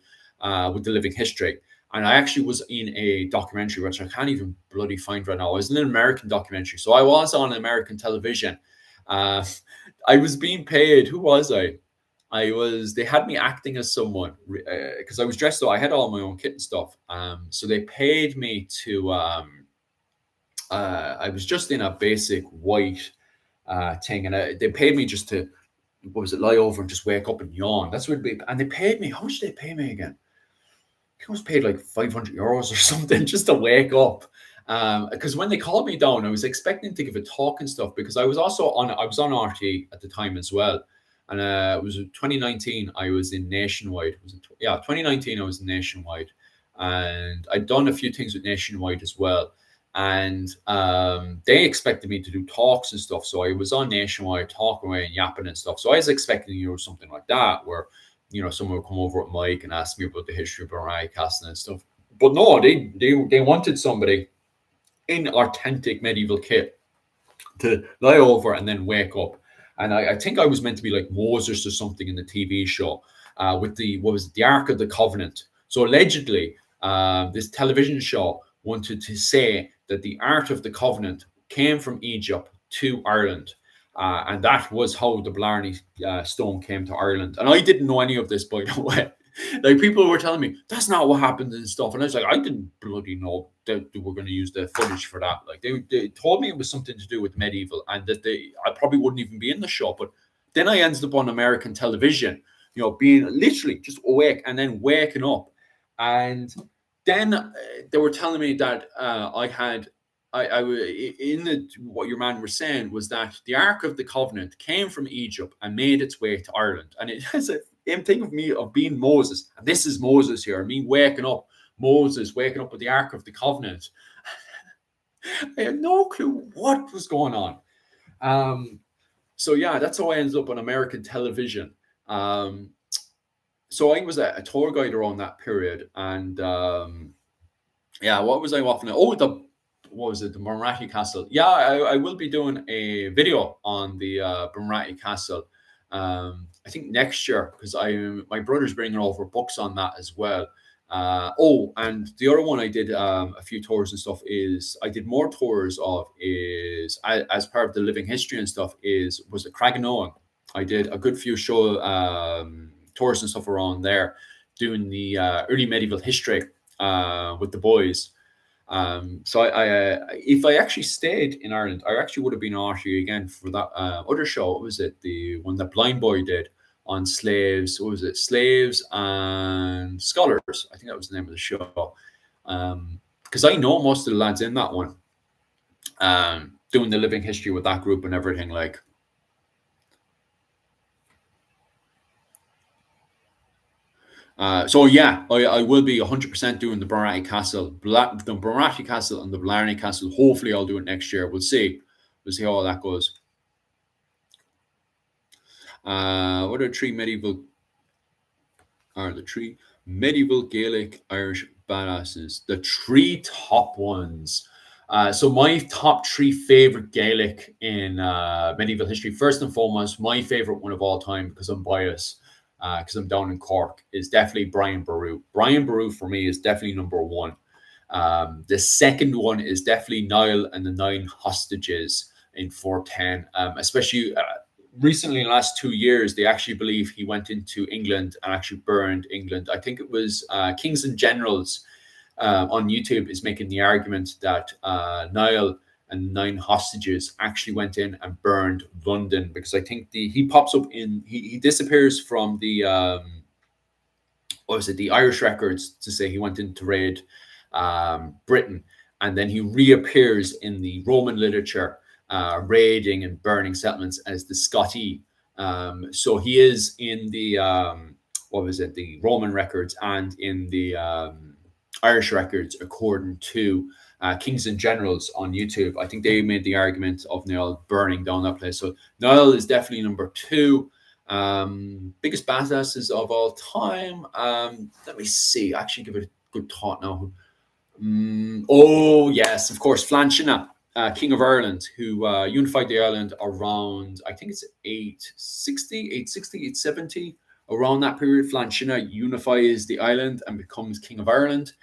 with the Living History, and I actually was in a documentary which I can't even bloody find right now. I was in an American documentary, so I was on American television. Uh, I was being paid. Who was I? I was. They had me acting as someone because I was dressed up. I had all my own kit and stuff. So they paid me to. I was just in a basic white thing, and they paid me just to, what was it, lie over and just wake up and yawn. That's what it'd be. And they paid me. How much did they pay me again? I was paid like 500 euros or something just to wake up. Because when they called me down, I was expecting to give a talk and stuff because I was on RT at the time as well. And it was 2019, I was in Nationwide. Yeah, 2019, I was in Nationwide. And I'd done a few things with Nationwide as well. And they expected me to do talks and stuff. So I was on Nationwide talking away and yapping and stuff. So I was expecting, something like that where, someone would come over at Mike and ask me about the history of Mariah Castle and stuff. But no, they wanted somebody in authentic medieval kit to lie over and then wake up. And I think I was meant to be like Moses or something in the TV show with the Ark of the Covenant. So allegedly, this television show wanted to say that the Ark of the Covenant came from Egypt to Ireland. And that was how the Blarney Stone came to Ireland. And I didn't know any of this, by the way. Like, people were telling me that's not what happened and stuff, and I was like, I didn't bloody know that they were going to use the footage for that. Like, they told me it was something to do with medieval, and that I probably wouldn't even be in the show. But then I ended up on American television, being literally just awake and then waking up. And then they were telling me that in what your man was saying was that the Ark of the Covenant came from Egypt and made its way to Ireland. And it has a think of me of being Moses, and this is Moses here, me waking up, Moses waking up with the Ark of the Covenant. I had no clue what was going on. So yeah, that's how I ended up on American television. So I was a tour guide around that period, and yeah, what was I watching? Oh, what was it? The Bunratty Castle. Yeah, I will be doing a video on the Bunratty Castle. I think next year because my brother's bringing over books on that as well. Oh, and the other one I did a few tours and stuff is I did more tours of is as part of the living history and stuff was the Craganoan. I did a good few show tours and stuff around there, doing the early medieval history with the boys. So if I actually stayed in Ireland, I actually would have been on RTE again for that other show. What was it? The one that Blind Boy did on slaves. What was it? Slaves and Scholars. I think that was the name of the show. Because I know most of the lads in that one. Doing the living history with that group and everything like. So yeah, I will be 100% doing the Bunratty Castle, the Bunratty Castle and the Blarney Castle. Hopefully, I'll do it next year. We'll see. We'll see how all that goes. What are the three medieval Gaelic Irish badasses? The three top ones. So my top three favorite Gaelic in medieval history. First and foremost, my favorite one of all time, because I'm biased, because I'm down in Cork, is definitely Brian Boru. Brian Boru for me is definitely number one. The second one is definitely Niall and the Nine Hostages in 410. Especially recently, in the last 2 years, they actually believe he went into England and actually burned England. I think it was Kings and Generals on YouTube is making the argument that Niall and Nine Hostages actually went in and burned London, because I think he pops up he disappears from the what was it, the Irish records, to say he went in to raid Britain, and then he reappears in the Roman literature raiding and burning settlements as the Scotty. So he is in the what was it, the Roman records and in the Irish records, according to Kings and Generals on YouTube. I think they made the argument of Niall burning down that place. So Niall is definitely number two. Biggest badasses of all time. Let me see. Actually, give it a good thought now. Oh yes, of course, Flanchina, King of Ireland, who unified the island around, I think it's 870, around that period. Flanchina unifies the island and becomes King of Ireland.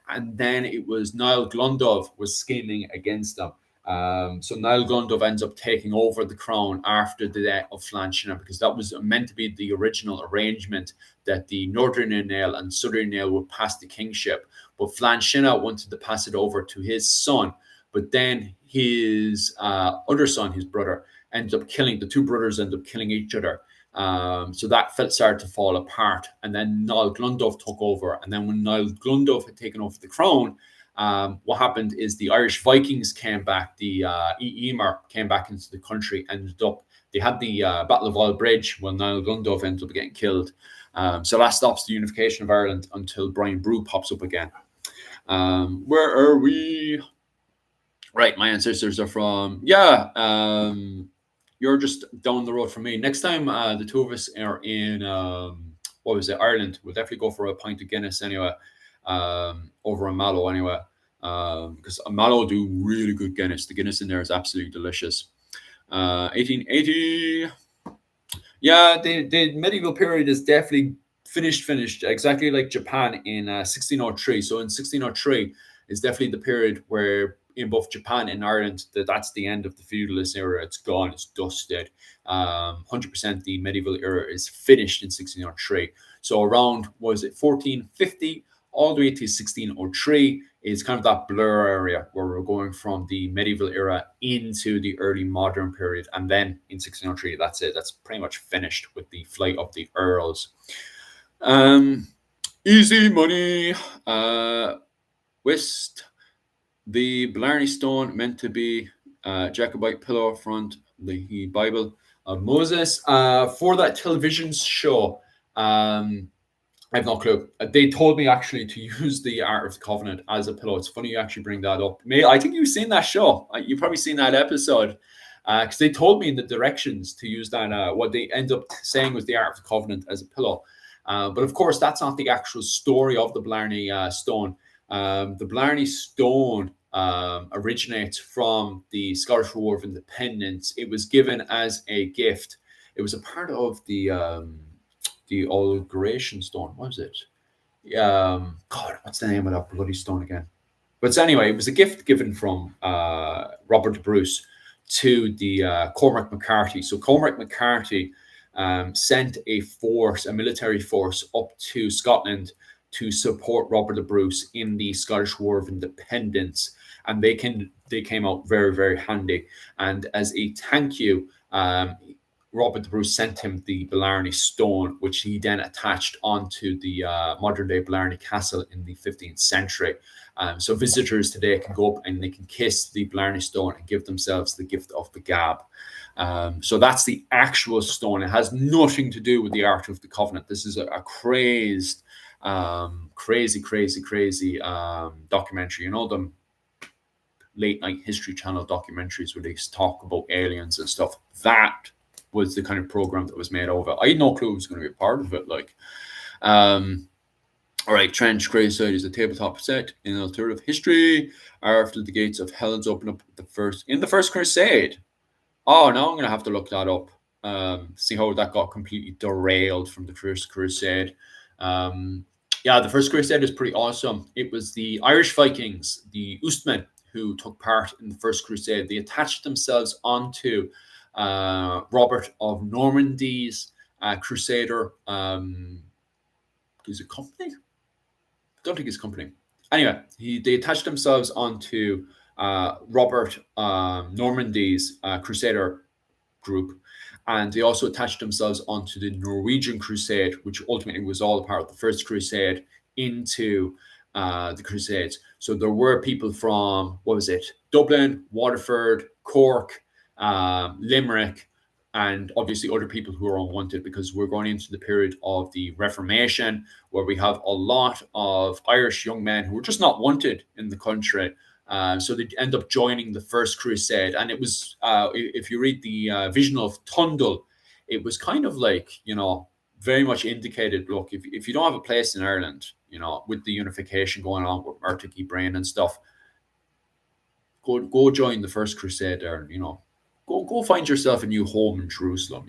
And then it was Niall Glundov was scheming against them. So Niall Glundov ends up taking over the crown after the death of Flanchina, because that was meant to be the original arrangement, that the Northern Nail and Southern Nail would pass the kingship. But Flanchina wanted to pass it over to his son. But then his other son, his brother, ended up killing, the two brothers ended up killing each other. So that started to fall apart. And then Niall Glundov took over. And then when Niall Glundov had taken over the crown, what happened is the Irish Vikings came back, the Emer came back into the country, they had the Battle of All Bridge when Niall Glundov ended up getting killed. So that stops the unification of Ireland until Brian Boru pops up again. Where are we? Right, my ancestors are from, you're just down the road from me. Next time the two of us are in, what was it, Ireland, we'll definitely go for a pint of Guinness anyway, over in Mallow anyway, because Mallow do really good Guinness. The Guinness in there is absolutely delicious. 1880. Yeah, the medieval period is definitely finished, exactly like Japan in 1603. So in 1603 is definitely the period where in both Japan and Ireland, that's the end of the feudalist era. It's gone, it's dusted. 100% the medieval era is finished in 1603. So around, was it 1450 all the way to 1603 is kind of that blur area where we're going from the medieval era into the early modern period. And then in 1603, that's it. That's pretty much finished with the flight of the earls. Um, Easy money. Whist. The Blarney Stone meant to be Jacobite pillow front the Bible of Moses. For that television show, I have no clue. They told me actually to use the Art of the Covenant as a pillow. It's funny you actually bring that up. I think you've seen that show. You've probably seen that episode. Because they told me in the directions to use that. What they end up saying was the Art of the Covenant as a pillow. But of course, that's not the actual story of the Blarney Stone. The Blarney Stone originates from the Scottish War of Independence. It was given as a gift. It was a part of the Algration Stone. What was it? God, what's the name of that bloody stone again? But anyway, it was a gift given from Robert de Bruce to the Cormac McCarthy. So Cormac McCarthy sent a military force up to Scotland to support Robert de Bruce in the Scottish War of Independence, and they came out very, very handy. And as a thank you, Robert de Bruce sent him the Blarney Stone, which he then attached onto the modern-day Blarney Castle in the 15th century. So visitors today can go up and they can kiss the Blarney Stone and give themselves the gift of the gab. So that's the actual stone. It has nothing to do with the Art of the Covenant. This is a crazy documentary. You know, them late night History Channel documentaries where they talk about aliens and stuff. That was the kind of program that was made over. I had no clue it was going to be a part of it. All right, Trench Crusade is a tabletop set in alternative history after the gates of Hell's open up the first Crusade. Oh, now I'm going to have to look that up. See how that got completely derailed from the first Crusade. The first Crusade is pretty awesome. It was the Irish Vikings, the Ustmen, who took part in the first Crusade. They attached themselves onto Robert of Normandy's Crusader. Is it company? I don't think it's company. Anyway, they attached themselves onto Robert Normandy's Crusader group, and they also attached themselves onto the Norwegian Crusade, which ultimately was all a part of the first Crusade into the Crusades. So there were people from, Dublin, Waterford, Cork, Limerick, and obviously other people who are unwanted, because we're going into the period of the Reformation, where we have a lot of Irish young men who are just not wanted in the country. So they end up joining the First Crusade. And it was, if you read the Vision of Tundle, it was kind of like, very much indicated, look, if you don't have a place in Ireland, with the unification going on with Murtagh Brain and stuff, go join the First Crusade there, go find yourself a new home in Jerusalem,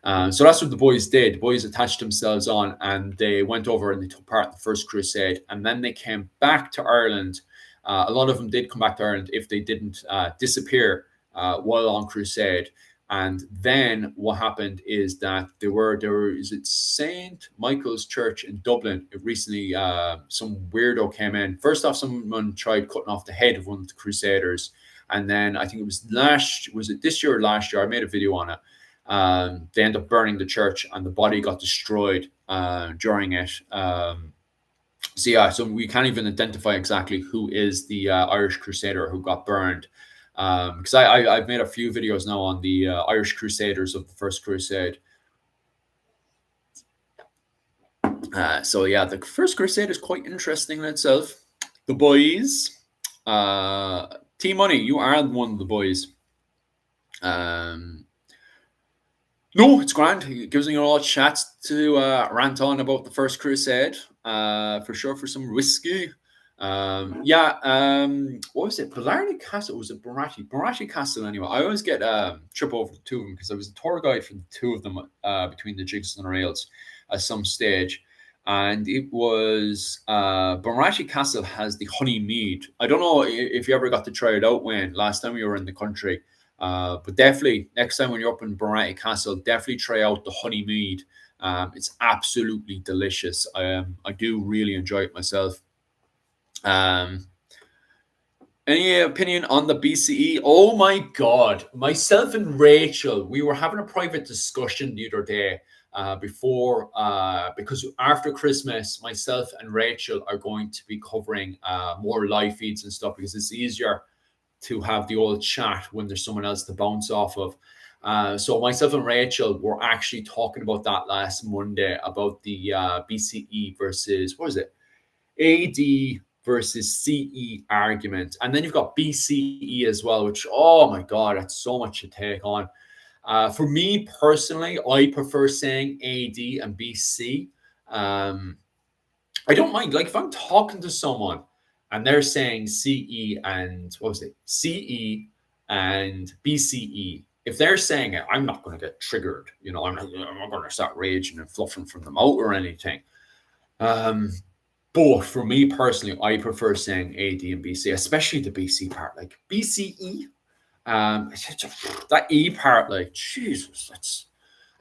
So that's what the boys did. The boys attached themselves on and they went over and they took part in the First Crusade. And then they came back to Ireland. A lot of them did come back to Ireland if they didn't disappear while on crusade. And then what happened is that there were is it St. Michael's Church in Dublin? Recently, some weirdo came in. First off, someone tried cutting off the head of one of the Crusaders. And then I think it was this year or last year? I made a video on it. They ended up burning the church and the body got destroyed during it. So we can't even identify exactly who is the Irish Crusader who got burned. Because I've made a few videos now on the Irish Crusaders of the First Crusade. The First Crusade is quite interesting in itself. The boys, T-Money, you are one of the boys. No, it's grand. It gives me a lot of chats to rant on about the First Crusade. For sure, for some whiskey. What was it? Blarney Castle? Was it Barathi? Barathi Castle, anyway. I always get trip over the two of them because I was a tour guide for the two of them between the Jigs and the Rails at some stage. And it was Barathi Castle has the honey mead. I don't know if you ever got to try it out, Wayne, last time you were in the country. But definitely next time when you're up in Barathi Castle, definitely try out the honey mead. It's absolutely delicious. I do really enjoy it myself. Um, any opinion on the BCE? Oh my God. Myself and Rachel, we were having a private discussion the other day because after Christmas, myself and Rachel are going to be covering more live feeds and stuff because it's easier to have the old chat when there's someone else to bounce off of. So myself and Rachel were actually talking about that last Monday about the BCE versus, what was it? AD versus CE argument. And then you've got BCE as well, which, oh my God, that's so much to take on. For me personally, I prefer saying AD and BC. I don't mind. Like if I'm talking to someone and they're saying CE and what was it? CE and BCE. If they're saying it, I'm not going to get triggered. I'm not going to start raging and fluffing from them out or anything. But for me personally, I prefer saying AD and BC, especially the BC part, like BCE. That E part, like Jesus, that's.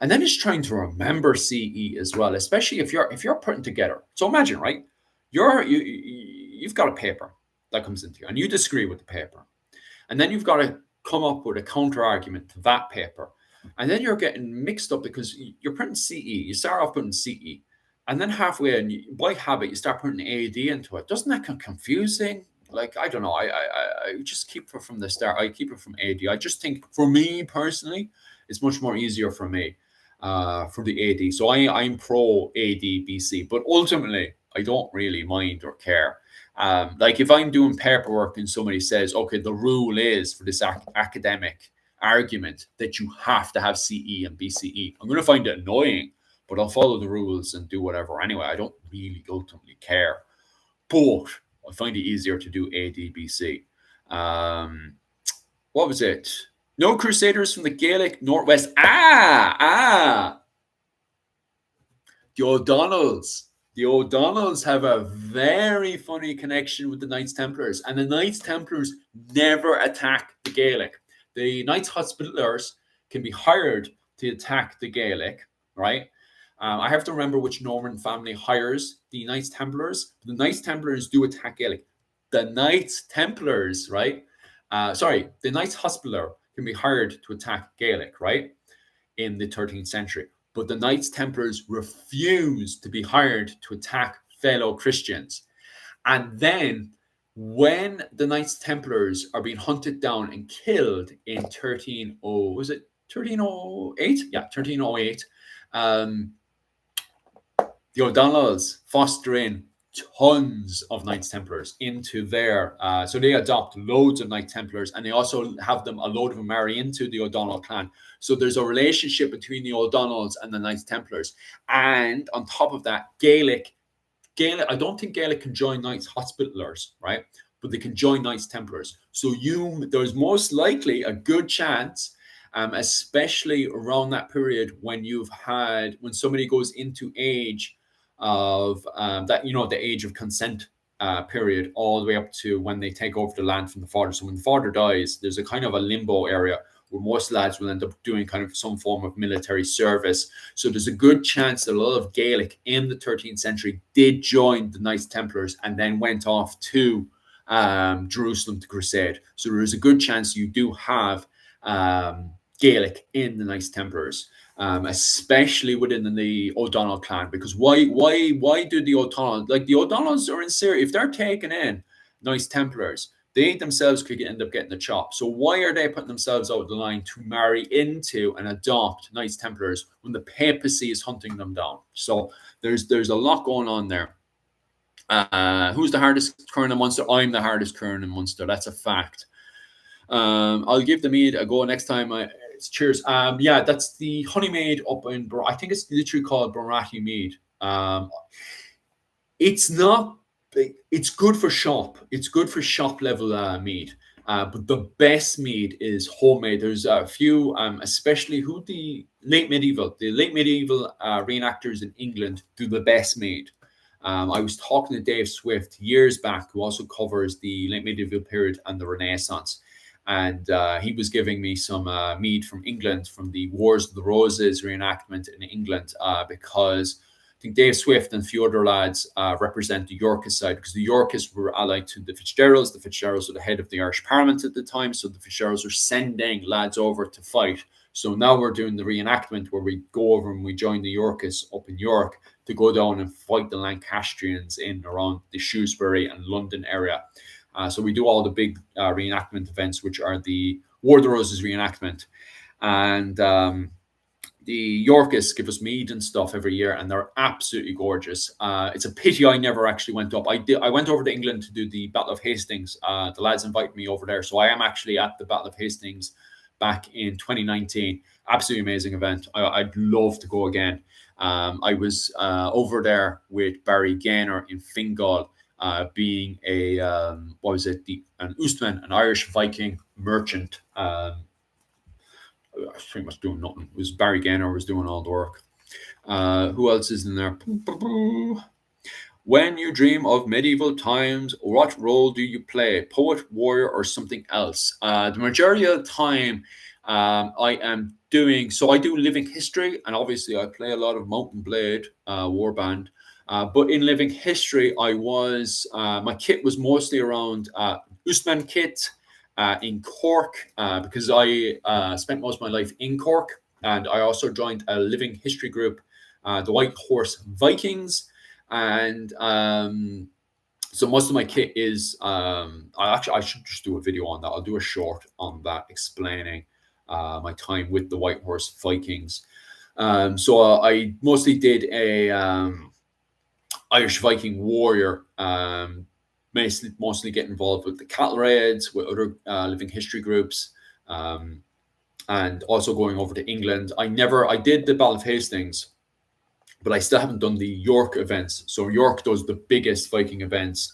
And then it's trying to remember CE as well, especially if you're putting together. So imagine, right? You've got a paper that comes into you, and you disagree with the paper, and then you've got to come up with a counter argument to that paper, and then you're getting mixed up because you're putting CE. You start off putting CE, and then halfway, and by habit, you start putting AD into it. Doesn't that get confusing? Like I don't know. I just keep it from the start. I keep it from AD. I just think for me personally, it's much more easier for me for the AD. So I'm pro AD BC, but ultimately I don't really mind or care. Like if I'm doing paperwork and somebody says, okay, the rule is for this academic argument that you have to have CE and BCE, I'm going to find it annoying, but I'll follow the rules and do whatever anyway. I don't really ultimately care, but I find it easier to do ADBC. What was it? No Crusaders from the Gaelic Northwest. The O'Donnells. The O'Donnells have a very funny connection with the Knights Templars, and the Knights Templars never attack the Gaelic. The Knights Hospitallers can be hired to attack the Gaelic, right? I have to remember which Norman family hires the Knights Templars. The Knights Templars do attack Gaelic. The Knights Templars, right? The Knights Hospitaller can be hired to attack Gaelic, right? In the 13th century. But the Knights Templars refused to be hired to attack fellow Christians. And then when the Knights Templars are being hunted down and killed in 1308? Yeah, 1308. The O'Donnells foster in tons of Knights Templars into their so they adopt loads of Knight Templars, and they also have them, a load of them marry into the O'Donnell clan. So there's a relationship between the O'Donnells and the Knights Templars. And on top of that, Gaelic, I don't think Gaelic can join Knights Hospitallers, right? But they can join Knights Templars. So there's most likely a good chance, especially around that period when when somebody goes into age of the age of consent period, all the way up to when they take over the land from the father. So when the father dies, there's a kind of a limbo area where most lads will end up doing kind of some form of military service. So there's a good chance that a lot of Gaelic in the 13th century did join the Knights Templars and then went off to Jerusalem to crusade. So there is a good chance you do have Gaelic in the Knights Templars. Especially within the O'Donnell clan, because why do the O'Donnells are in Syria? If they're taking in Knights Templars, they themselves could end up getting the chop. So why are they putting themselves out of the line to marry into and adopt Knights Templars when the papacy is hunting them down? So there's a lot going on there. Who's the hardest current in Munster? I'm the hardest current in Munster. That's a fact. I'll give the mead a go next time. Cheers. Yeah, that's the honey mead up in. I think it's literally called Barati mead. It's not. It's good for shop. It's good for shop level mead. But the best mead is homemade. There's a few, especially the late medieval reenactors in England do the best mead. I was talking to Dave Swift years back, who also covers the late medieval period and the Renaissance. and he was giving me some mead from England from the Wars of the Roses reenactment in England because I think Dave Swift and a few other lads represent the Yorkist side because the Yorkists were allied to the Fitzgeralds. The Fitzgeralds were the head of the Irish Parliament at the time, so the Fitzgeralds were sending lads over to fight. So now we're doing the reenactment where we go over and we join the Yorkists up in York to go down and fight the Lancastrians in around the Shrewsbury and London area. So we do all the big reenactment events, which are the War of the Roses reenactment. And the Yorkists give us mead and stuff every year, and they're absolutely gorgeous. It's a pity I never actually went up. I went over to England to do the Battle of Hastings. The lads invited me over there, so I am actually at the Battle of Hastings back in 2019. Absolutely amazing event. I'd love to go again. I was over there with Barry Gaynor in Fingal, being an Oostman, an Irish Viking merchant. Pretty much doing nothing. It was Barry Gaynor was doing all the work. Who else is in there? When you dream of medieval times, what role do you play? Poet, warrior, or something else? The majority of the time, I am doing so. I do living history, and obviously, I play a lot of Mount and Blade warband. But in living history, I was my kit was mostly around Usman kit in Cork because I spent most of my life in Cork, and I also joined a living history group, the White Horse Vikings. And so most of my kit is I should just do a video on that. I'll do a short on that explaining my time with the White Horse Vikings. So I mostly did a Irish Viking warrior, mostly get involved with the cattle raids, with other living history groups, and also going over to England. I did the Battle of Hastings, but I still haven't done the York events. So York does the biggest Viking events.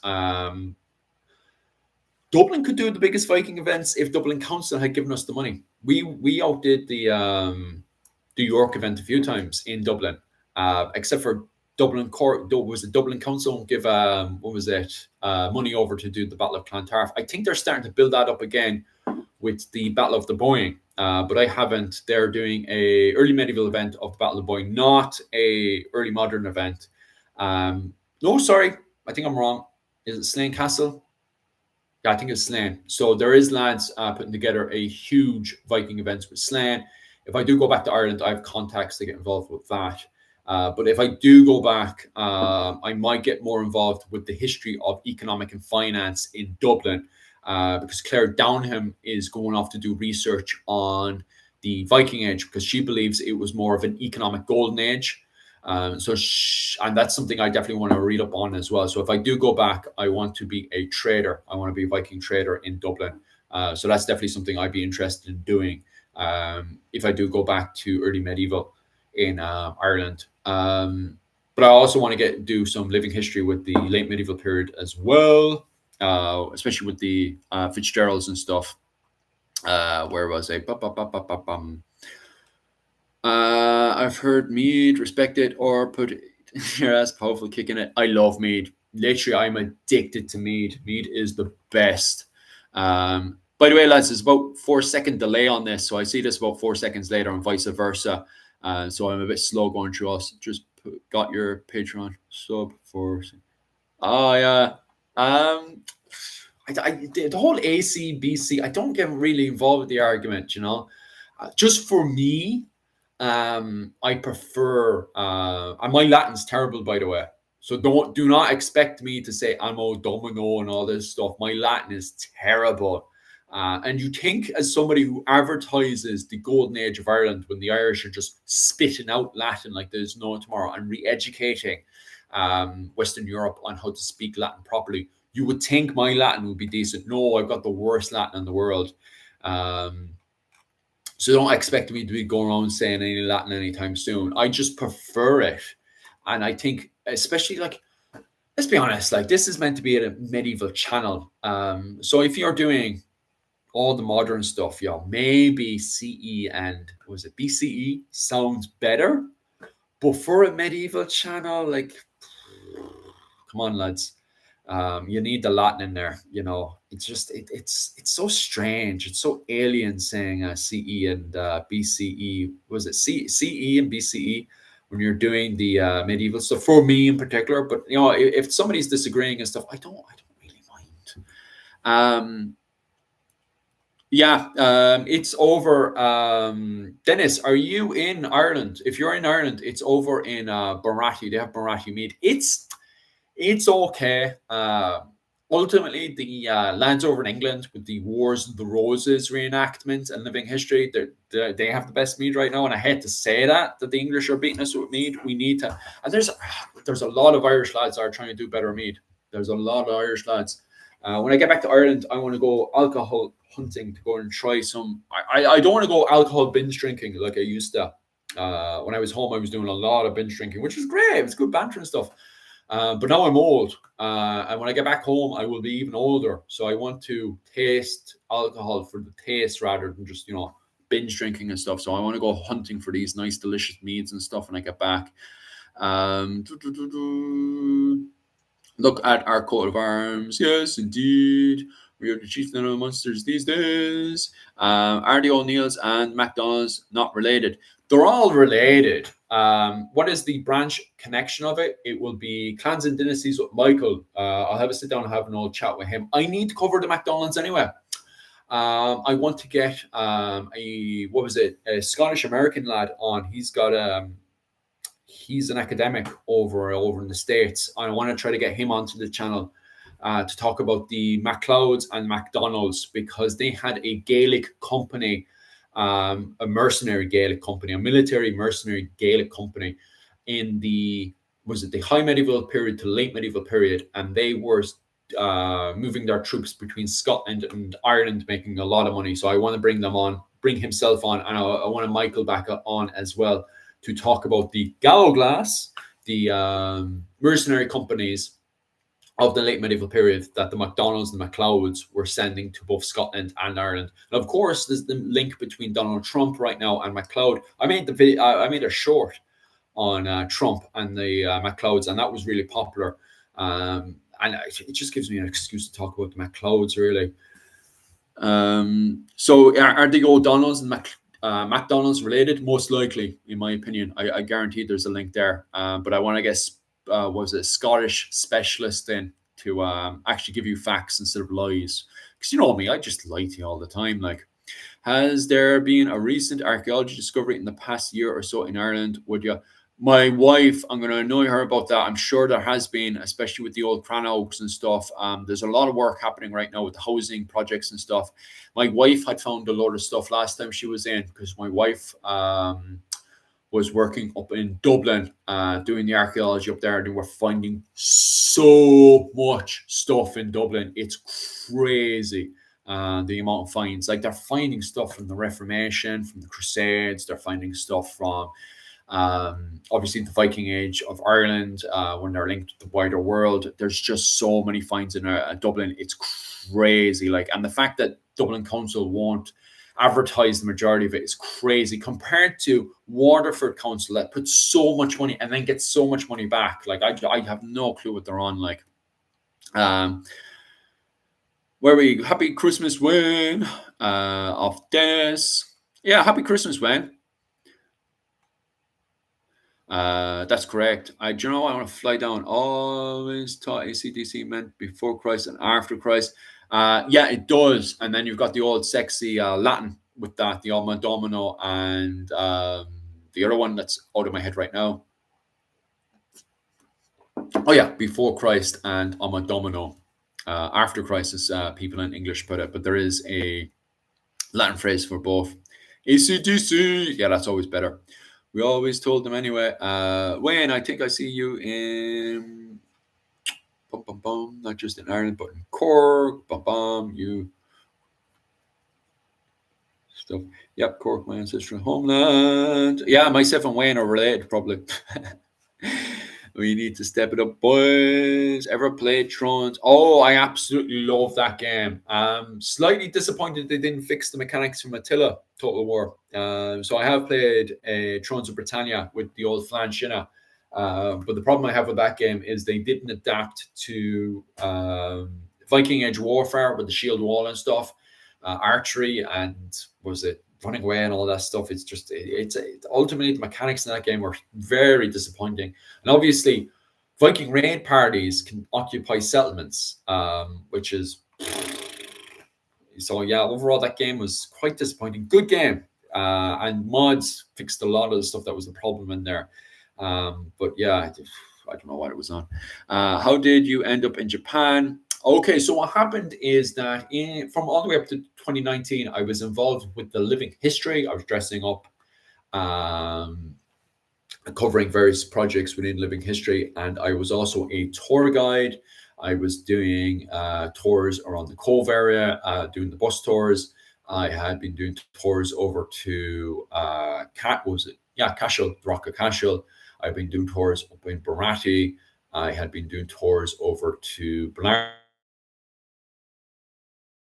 Dublin could do the biggest Viking events if Dublin Council had given us the money. We outdid the York event a few times in Dublin, except for Dublin Court. Was it Dublin Council give money over to do the Battle of Clontarf? I think they're starting to build that up again with the Battle of the Boyne, but I haven't. They're doing a early medieval event of the Battle of Boyne, not a early modern event. No, sorry, I think I'm wrong. Is it Slane Castle? Yeah, I think it's Slane. So there is lads putting together a huge Viking event with Slane. If I do go back to Ireland, I have contacts to get involved with that. But if I do go back, I might get more involved with the history of economic and finance in Dublin, because Claire Downham is going off to do research on the Viking Age because she believes it was more of an economic golden age. And that's something I definitely want to read up on as well. So if I do go back, I want to be a trader. I want to be a Viking trader in Dublin. So that's definitely something I'd be interested in doing if I do go back to early medieval in Ireland. But I also want to do some living history with the late medieval period as well, especially with the Fitzgeralds and stuff. Where was I? I've heard mead, respect it, or put it in your ass, powerful kick in it. I love mead. Literally, I'm addicted to mead. Mead is the best. By the way, lads, there's about 4-second delay on this. So I see this about 4 seconds later and vice versa. So I'm a bit slow going through us. Just got your Patreon sub for. Oh, yeah. The whole AC, BC, I don't get really involved with the argument, you know. Just for me, I prefer, and my Latin's terrible, by the way. So do not expect me to say Anno Domino and all this stuff. My Latin is terrible. And you think, as somebody who advertises the golden age of Ireland, when the Irish are just spitting out Latin like there's no tomorrow and re-educating Western Europe on how to speak Latin properly, you would think my Latin would be decent. No, I've got the worst Latin in the world. So don't expect me to be going around saying any Latin anytime soon. I just prefer it. And I think, especially like, let's be honest, like this is meant to be a medieval channel. So if you're doing all the modern stuff, yeah, maybe CE and was it BCE sounds better. But for a medieval channel, like, come on, lads. You need the Latin in there. It's just it's so strange. It's so alien saying CE and BCE. Was it CE and BCE when you're doing the medieval stuff for me in particular? But if somebody's disagreeing and stuff, I don't really mind. Yeah, it's over. Dennis, are you in Ireland? If you're in Ireland, it's over in Barathi. They have Barathi meat. It's okay. Ultimately, the lands over in England with the Wars of the Roses reenactment and living history, they have the best mead right now. And I hate to say that the English are beating us with mead. We need to. And there's a lot of Irish lads that are trying to do better mead. There's a lot of Irish lads. When I get back to Ireland, I want to go alcohol hunting to go and try some. I don't want to go alcohol binge drinking like I used to. When I was home, I was doing a lot of binge drinking, which was great. It was good banter and stuff. But now I'm old, and when I get back home, I will be even older. So I want to taste alcohol for the taste rather than just binge drinking and stuff. So I want to go hunting for these nice, delicious meads and stuff when I get back. Do, do, do, do. Look at our coat of arms. Yes, indeed. We are the chief of monsters these days. Are the O'Neills and McDonald's not related? They're all related. What is the branch connection of it? It will be clans and dynasties with Michael. I'll have a sit down and have an old chat with him. I need to cover the McDonald's anyway. I want to get a Scottish American lad on. He's an academic over in the States. I want to try to get him onto the channel to talk about the MacLeods and McDonald's because they had a Gaelic company, a mercenary Gaelic company, a military mercenary Gaelic company in the high medieval period to late medieval period, and they were moving their troops between Scotland and Ireland, making a lot of money. So I want to bring himself on, and I want Michael back on as well to talk about the Gallowglass, the mercenary companies of the late medieval period that the MacDonalds and MacLeods were sending to both Scotland and Ireland. And of course, there's the link between Donald Trump right now and MacLeod. I made a short on Trump and the MacLeods, and that was really popular. And it just gives me an excuse to talk about the MacLeods, really. So are the O'Donnells and McDonald's related? Most likely, in my opinion. I guarantee there's a link there. But I want to get Scottish specialist in to actually give you facts instead of lies. Because you know me, I just lie to you all the time. Like, has there been a recent archaeology discovery in the past year or so in Ireland? Would you? My wife, I'm going to annoy her about that. I'm sure there has been, especially with the old Cranougs and stuff. There's a lot of work happening right now with the housing projects and stuff. My wife had found a load of stuff last time she was in because my wife was working up in Dublin doing the archaeology up there. And they were finding so much stuff in Dublin. It's crazy. The amount of finds. Like they're finding stuff from the Reformation, from the Crusades. They're finding stuff from obviously the Viking Age of Ireland when they're linked to the wider world. There's just so many finds in Dublin. It's crazy. Like, and the fact that Dublin Council won't advertise the majority of it is crazy compared to Waterford Council that puts so much money and then gets so much money back. Like I have no clue what they're on. Like, where we happy Christmas, Wayne. Of Dennis. Yeah, happy Christmas, Wayne. That's correct. I want to fly down. Always thought ACDC meant before Christ and after Christ. Yeah, it does. And then you've got the old sexy Latin with that, the Alma Domino, and the other one that's out of my head right now. Oh yeah, before Christ and Alma Domino. After Christ, as people in English put it, but there is a Latin phrase for both. ACDC. Yeah, that's always better. We always told them anyway. Wayne, I think I see you in not just in Ireland, but in Cork. You stuff. Yep, Cork, my ancestral homeland. Yeah, myself and Wayne are related, probably. We need to step it up, boys. Ever played Thrones? Oh, I absolutely love that game. Slightly disappointed they didn't fix the mechanics from Attila Total War. So I have played Thrones of Britannia with the old Flan Shinna. But the problem I have with that game is they didn't adapt to Viking Age warfare with the shield wall and stuff, archery, and was it running away and all that stuff. It's just ultimately the mechanics in that game were very disappointing. And obviously, Viking raid parties can occupy settlements, which is so yeah. Overall, that game was quite disappointing. Good game, and mods fixed a lot of the stuff that was the problem in there. But yeah, I don't know what it was on. How did you end up in Japan? Okay, so what happened is that from all the way up to 2019, I was involved with the living history. I was dressing up, um, covering various projects within living history, and I was also a tour guide. I was doing tours around the Cove area, doing the bus tours. I had been doing tours over to Cat was it? Yeah, Cashel, the Rock of Cashel. I've been doing tours up in Barati. I had been doing tours over to Blarney.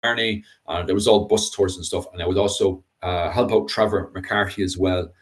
There was all bus tours and stuff, and I would also help out Trevor McCarthy as well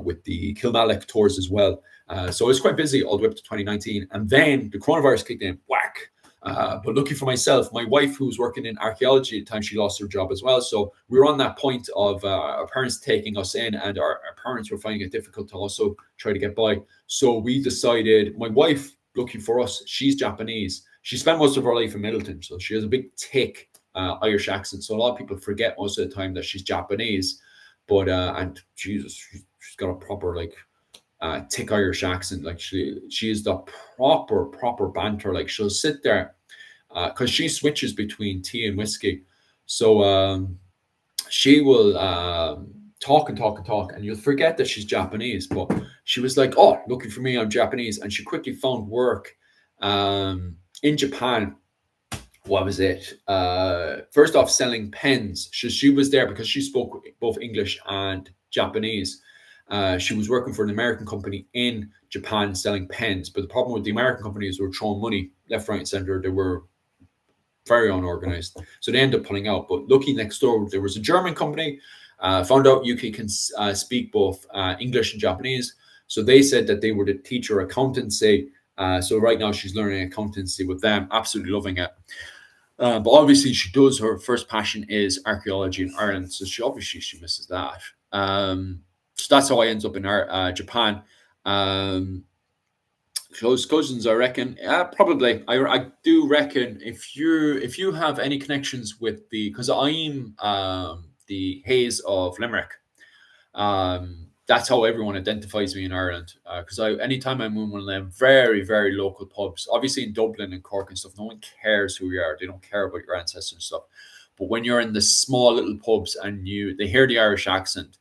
with the Kilmallock tours as well. So I was quite busy all the way up to 2019, and then the coronavirus kicked in, whack. But lucky for myself, my wife, who was working in archaeology at the time, she lost her job as well. So we were on that point of our parents taking us in, and our parents were finding it difficult to also try to get by. So we decided, my wife, lucky for us, she's Japanese. She spent most of her life in Middleton, so she has a big thick Irish accent. So a lot of people forget most of the time that she's Japanese. But and Jesus, she's got a proper like thick Irish accent. Like she is the proper banter. Like she'll sit there because she switches between tea and whiskey. So she will talk and talk and talk, and you'll forget that she's Japanese. But she was like, "Oh, looking for me, I'm Japanese," and she quickly found work in Japan. What was it? First off, selling pens. She was there because she spoke both English and Japanese. She was working for an American company in Japan selling pens. But the problem with the American companies were throwing money left, right, and center. They were very unorganized. So they ended up pulling out. But looking next door, there was a German company. Found out Yuki can speak both English and Japanese. So they said that they were to teach her accountancy. So right now she's learning accountancy with them. Absolutely loving it. But obviously, she does. Her first passion is archaeology in Ireland, so she misses that. So that's how I ended up in Japan. Um, Close cousins, I reckon. Yeah, probably. I do reckon if you have any connections with because I'm the Hayes of Limerick. That's how everyone identifies me in Ireland. Because anytime I'm in one of them very local pubs, obviously in Dublin and Cork and stuff, no one cares who you are. They don't care about your ancestors and stuff. But when you're in the small little pubs and they hear the Irish accent,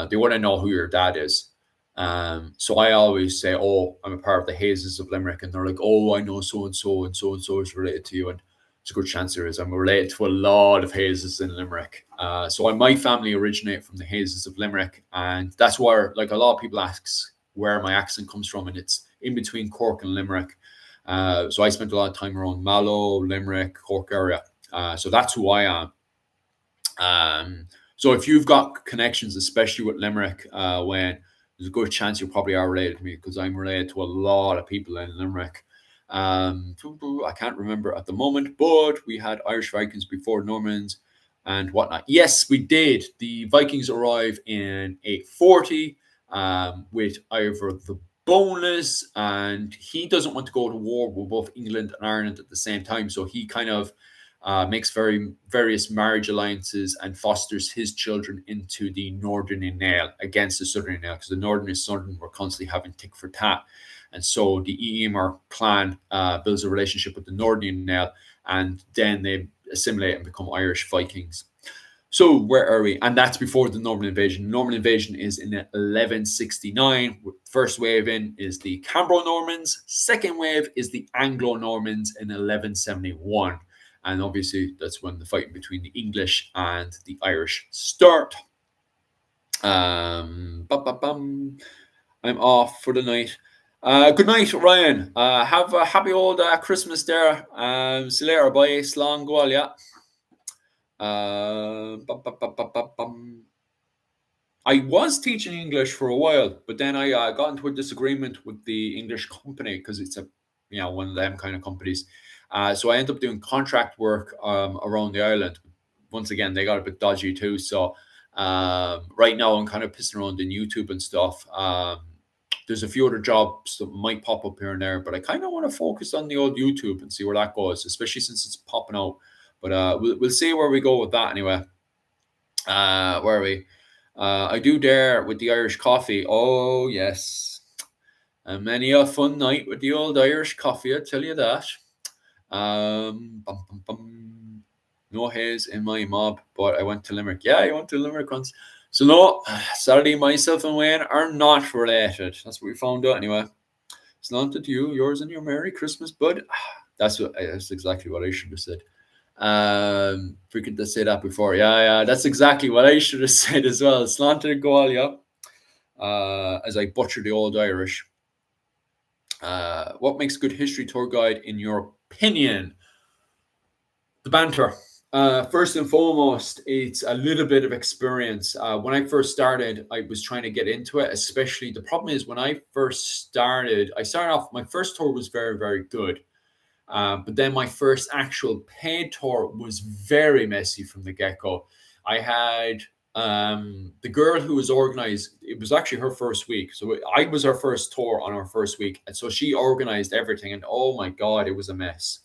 they want to know who your dad is. So I always say, "Oh, I'm a part of the Hazes of Limerick," and they're like, "Oh, I know so and so and so and so is related to you," and it's a good chance there is. I'm related to a lot of Hazes in Limerick. My family originate from the Hazes of Limerick, and that's where like a lot of people ask where my accent comes from, and it's in between Cork and Limerick. So I spent a lot of time around Mallow, Limerick, Cork area. So that's who I am. So if you've got connections, especially with Limerick, when there's a good chance you probably are related to me because I'm related to a lot of people in Limerick. I can't remember at the moment, but we had Irish Vikings before Normans and whatnot. Yes, we did. The Vikings arrive in 840 with Ivor the Boneless, and he doesn't want to go to war with both England and Ireland at the same time. So he kind of makes various marriage alliances and fosters his children into the Northern Nail against the Southern Nail because the Northern and Southern were constantly having tick for tat. And so the Eamer clan builds a relationship with the Northern Nail, and then they assimilate and become Irish Vikings. So where are we? And that's before the Norman invasion. Norman invasion is in 1169. First wave in is the Cambro Normans. Second wave is the Anglo Normans in 1171. And obviously, that's when the fighting between the English and the Irish start. I'm off for the night. Good night, Ryan. Have a happy old Christmas there. See you later. Bye. Slán goal, yeah. I was teaching English for a while, but then I got into a disagreement with the English company because it's a one of them kind of companies. So I ended up doing contract work around the island. Once again, they got a bit dodgy too. So right now I'm kind of pissing around in YouTube and stuff. There's a few other jobs that might pop up here and there, but I kind of want to focus on the old YouTube and see where that goes, especially since it's popping out. But we'll see where we go with that anyway. Where are we? I do dare with the Irish coffee. Oh yes, and many a fun night with the old Irish coffee. I tell you that. Bum, bum, bum. No haze in my mob, but I went to Limerick. Yeah, I went to Limerick once. So no, sadly, myself and Wayne are not related. That's what we found out anyway. Slanted you, yours and your Merry Christmas, bud. That's exactly what I should have said. Freaking to say that before. Yeah, that's exactly what I should have said as well. Slanted Goalia. As I butcher the old Irish. What makes a good history tour guide in your opinion? The banter. First and foremost, it's a little bit of experience. When I first started, I was trying to get into it, especially the problem is when I first started, I started off, my first tour was very, very good. But then my first actual paid tour was very messy from the get go. I had the girl who was organized, it was actually her first week. So I was her first tour on her first week. And so she organized everything. And oh my God, it was a mess.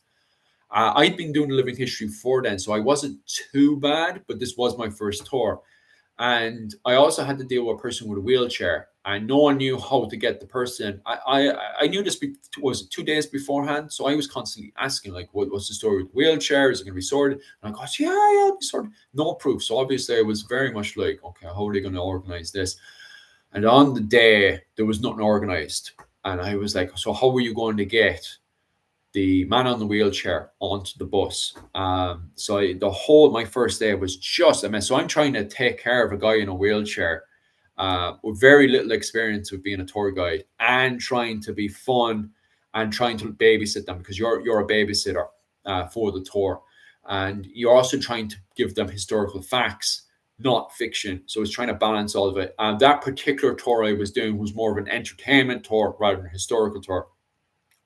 I'd been doing living history before then, so I wasn't too bad, but this was my first tour. And I also had to deal with a person with a wheelchair, and no one knew how to get the person. I knew this was it 2 days beforehand, so I was constantly asking like, what's the story with the wheelchair? Is it going to be sorted? And I go, yeah, it'll be sorted. No proof. So obviously, I was very much like, okay, how are they going to organize this? And on the day, there was nothing organized, and I was like, so how are you going to get the man on the wheelchair onto the bus? The whole my first day was just a mess. So I'm trying to take care of a guy in a wheelchair with very little experience with being a tour guide and trying to be fun and trying to babysit them because you're a babysitter for the tour, and you're also trying to give them historical facts, not fiction. So it's trying to balance all of it. And that particular tour I was doing was more of an entertainment tour rather than a historical tour.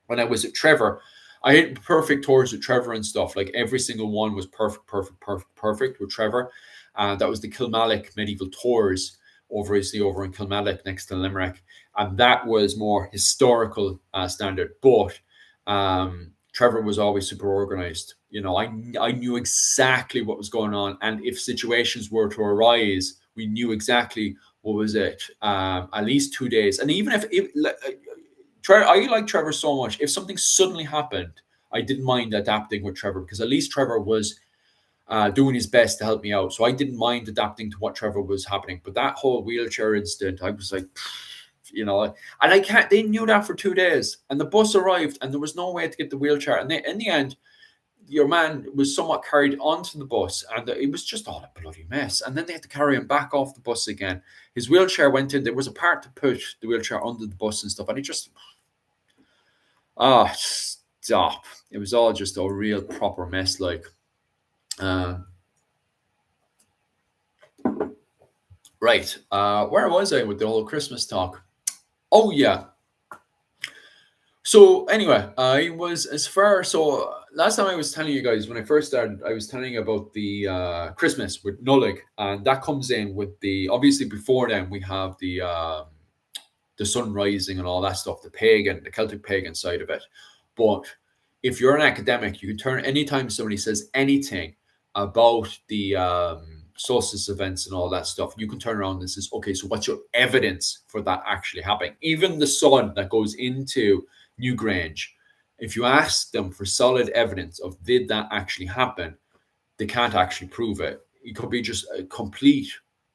When I was at Trevor, I had perfect tours with Trevor and stuff. Like every single one was perfect with Trevor. That was the Kilmallock medieval tours, obviously over in Kilmallock next to Limerick, and that was more historical standard. But Trevor was always super organized. I knew exactly what was going on, and if situations were to arise, we knew exactly what was it. At least 2 days, and even if I like Trevor so much. If something suddenly happened, I didn't mind adapting with Trevor because at least Trevor was doing his best to help me out. So I didn't mind adapting to what Trevor was happening. But that whole wheelchair incident, I was like, and I can't. They knew that for 2 days, and the bus arrived, and there was no way to get the wheelchair. And in the end, your man was somewhat carried onto the bus, and it was just all a bloody mess. And then they had to carry him back off the bus again. His wheelchair went in. There was a part to push the wheelchair under the bus and stuff, and it just stop. It was all just a real proper mess. Like, uh, right. Where was I with the whole Christmas talk? Oh yeah. So anyway, I was as far. So last time I was telling you guys when I first started, I was telling you about the Christmas with Nullig, and that comes in with the obviously before then we have the sun rising and all that stuff, the Celtic pagan side of it. But if you're an academic, you can turn anytime somebody says anything about the solstice events and all that stuff, you can turn around and says, okay, so what's your evidence for that actually happening? Even the sun that goes into Newgrange, if you ask them for solid evidence of did that actually happen, they can't actually prove it. It could be just a complete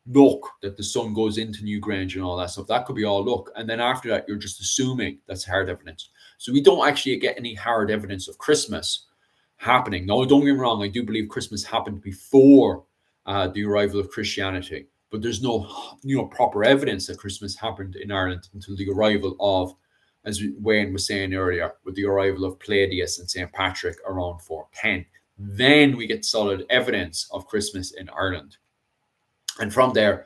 luck that the sun goes into Newgrange and all that stuff. That could be all luck. And then after that, you're just assuming that's hard evidence. So we don't actually get any hard evidence of Christmas happening. No, don't get me wrong. I do believe Christmas happened before the arrival of Christianity, but there's no proper evidence that Christmas happened in Ireland until the arrival of, as Wayne was saying earlier, with the arrival of Palladius and St. Patrick around 410. Then we get solid evidence of Christmas in Ireland. And from there,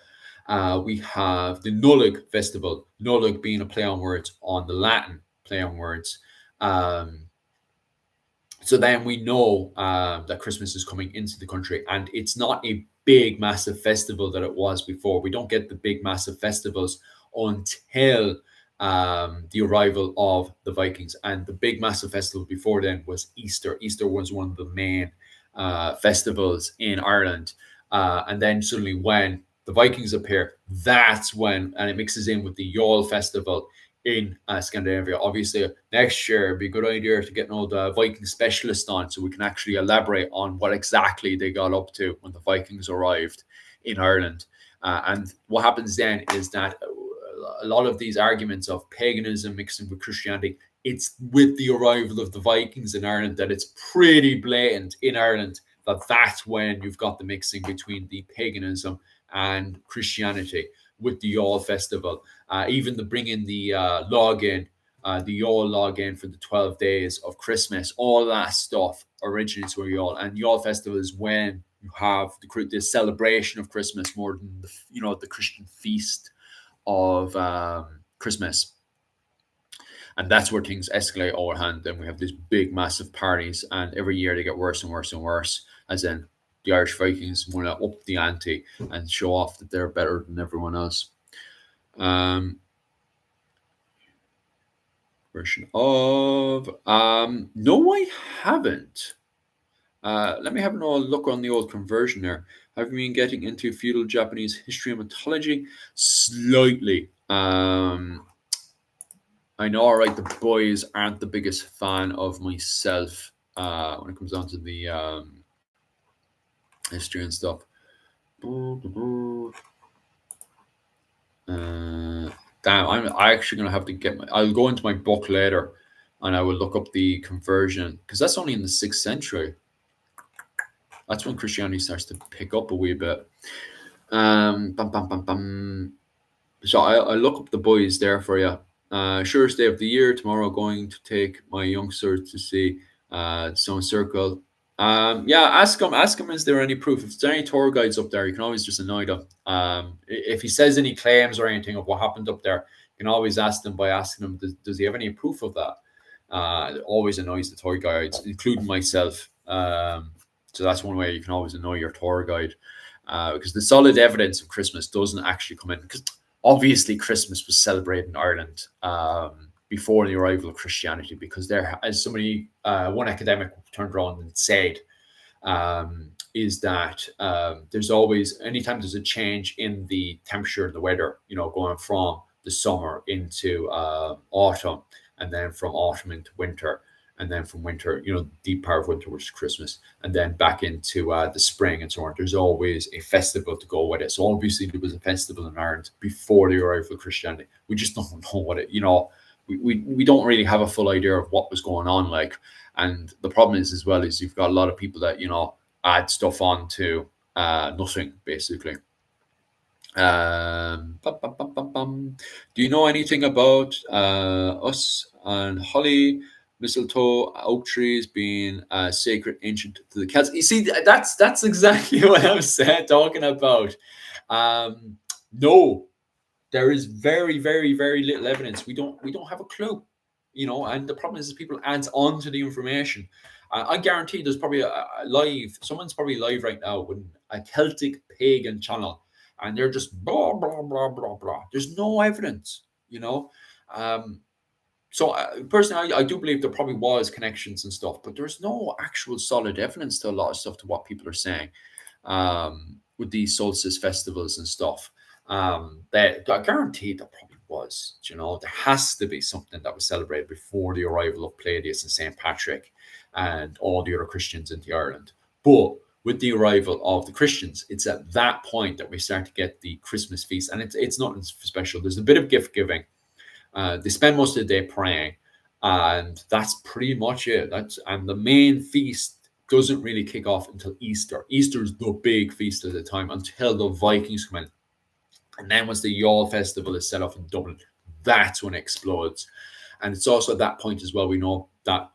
We have the Nullig festival, Nullig being a play on words on the Latin play on words. Um, so then we know that Christmas is coming into the country, and it's not a big, massive festival that it was before. We don't get the big, massive festivals until the arrival of the Vikings. And the big, massive festival before then was Easter. Easter was one of the main festivals in Ireland. And then suddenly, when the Vikings appear, that's when, and it mixes in with the Yule festival in Scandinavia. Obviously, next year it'd be a good idea to get an old Viking specialist on so we can actually elaborate on what exactly they got up to when the Vikings arrived in Ireland. And what happens then is that a lot of these arguments of paganism mixing with Christianity, it's with the arrival of the Vikings in Ireland that it's pretty blatant in Ireland that that's when you've got the mixing between the paganism and Christianity with the Yule festival. Even the bringing the log in, the Yule log in for the 12 days of Christmas, all that stuff originates with Yule. And Yule festival is when you have the celebration of Christmas more than the Christian feast of Christmas. And that's where things escalate overhand. Then we have these big, massive parties, and every year they get worse and worse and worse. As in, the Irish Vikings want to up the ante and show off that they're better than everyone else. Version of no, I haven't. Let me have a look on the old conversion there. Have you been getting into feudal Japanese history and mythology? Slightly. I know, all right, the boys aren't the biggest fan of myself when it comes down to the history and stuff. Damn, I'm actually gonna have to I'll go into my book later, and I will look up the conversion because that's only in the 6th century. That's when Christianity starts to pick up a wee bit. Bum, bum, bum, bum. So I look up the boys there for you. Surest day of the year tomorrow. Going to take my youngster to see Stone Circle. Yeah, ask him. Ask him. Is there any proof? If there's any tour guides up there, you can always just annoy them. If he says any claims or anything of what happened up there, you can always ask them by asking him, does he have any proof of that? It always annoys the tour guides, including myself. So that's one way you can always annoy your tour guide, because the solid evidence of Christmas doesn't actually come in. Because obviously, Christmas was celebrated in Ireland before the arrival of Christianity, because there, as somebody, one academic turned around and said, is that there's always, anytime there's a change in the temperature and the weather, going from the summer into autumn, and then from autumn into winter, and then from winter, deep part of winter, which is Christmas, and then back into the spring and so on. There's always a festival to go with it. So obviously there was a festival in Ireland before the arrival of Christianity. We just don't know what it, we don't really have a full idea of what was going on. And the problem is as well is you've got a lot of people that, add stuff on to nothing, basically. Bum, bum, bum, bum, bum. Do you know anything about us and holly, mistletoe, oak trees being sacred, ancient to the Celts? You see, that's exactly what I was talking about. No, there is very, very, very little evidence. We don't have a clue, And the problem is people add on to the information. I guarantee there's probably someone's probably live right now with a Celtic pagan channel, and they're just blah blah blah blah blah. There's no evidence, So personally, I do believe there probably was connections and stuff, but there's no actual solid evidence to a lot of stuff to what people are saying with these solstice festivals and stuff. That I guarantee there probably was. There has to be something that was celebrated before the arrival of Palladius and Saint Patrick and all the other Christians into Ireland. But with the arrival of the Christians, it's at that point that we start to get the Christmas feast, and it's nothing special. There's a bit of gift giving. They spend most of the day praying, and that's pretty much it. And the main feast doesn't really kick off until Easter. Easter is the big feast of the time until the Vikings come in. And then once the Yule festival is set off in Dublin, that's when it explodes. And it's also at that point as well, we know that,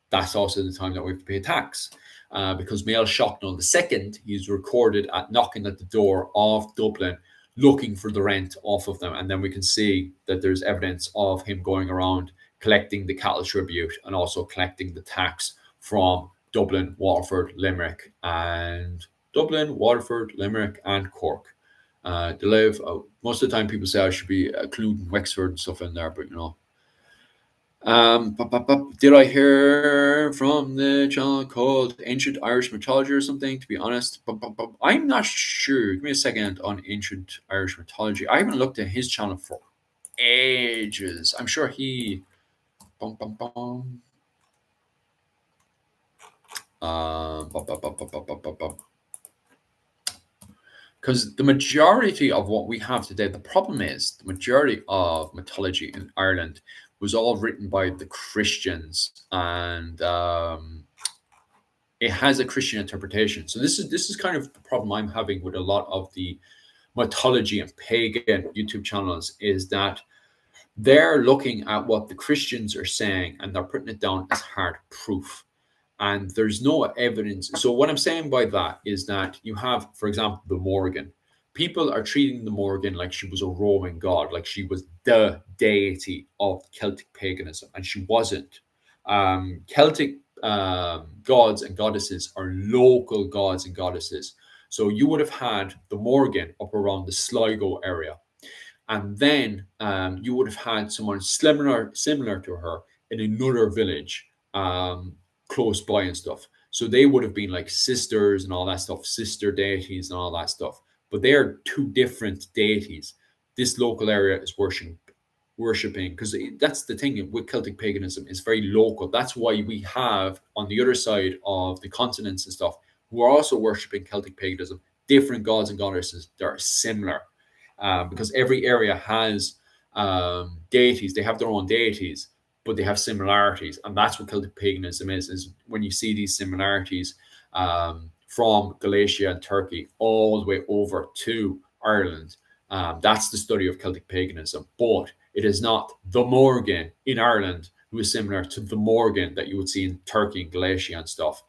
that's also the time that we have to pay tax. Because Mael Shocknall II, he's recorded at knocking at the door of Dublin, looking for the rent off of them. And then we can see that there's evidence of him going around collecting the cattle tribute and also collecting the tax from Dublin, Waterford, Limerick, and Cork. They live. Most of the time, people say I should be including Wexford and stuff in there, but did I hear from the channel called Ancient Irish Mythology or something? To be honest, I'm not sure. Give me a second on Ancient Irish Mythology. I haven't looked at his channel for ages. I'm sure he. Bum, bum, bum. Because the majority of what we have today, the problem is the majority of mythology in Ireland was all written by the Christians, and it has a Christian interpretation. So this is kind of the problem I'm having with a lot of the mythology and pagan YouTube channels, is that they're looking at what the Christians are saying and they're putting it down as hard proof. And there's no evidence. So what I'm saying by that is that you have, for example, the Morgan. People are treating the Morgan like she was a Roman god, like she was the deity of Celtic paganism, and she wasn't. Celtic gods and goddesses are local gods and goddesses. So you would have had the Morgan up around the Sligo area, and then you would have had someone similar to her in another village close by and stuff. So they would have been like sisters and all that stuff, sister deities and all that stuff. But they are two different deities. This local area is worshipping, because that's the thing with Celtic paganism, it's very local. That's why we have on the other side of the continents and stuff, who are also worshipping Celtic paganism, different gods and goddesses that are similar, because every area has deities. They have their own deities, but they have similarities, and that's what Celtic paganism is when you see these similarities from Galatia and Turkey all the way over to Ireland. That's the study of Celtic paganism, but it is not the Morgan in Ireland who is similar to the Morgan that you would see in Turkey and Galatia and stuff.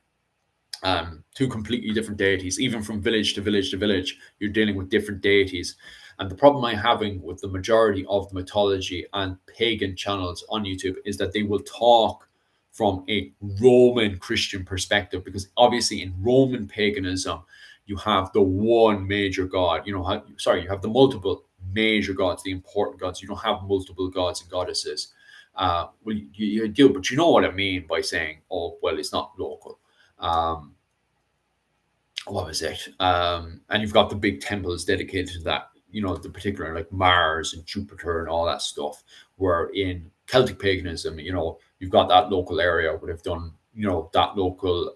Two completely different deities. Even from village to village to village, you're dealing with different deities. And the problem I'm having with the majority of the mythology and pagan channels on YouTube is that they will talk from a Roman Christian perspective, because obviously in Roman paganism, you have the one major god. You have the multiple major gods, the important gods. You don't have multiple gods and goddesses. Well, you do, but you know what I mean by saying, oh, well, it's not local. What was it? And you've got the big temples dedicated to that, the particular, like Mars and Jupiter and all that stuff. Where in Celtic paganism, you've got that local area would have done, that local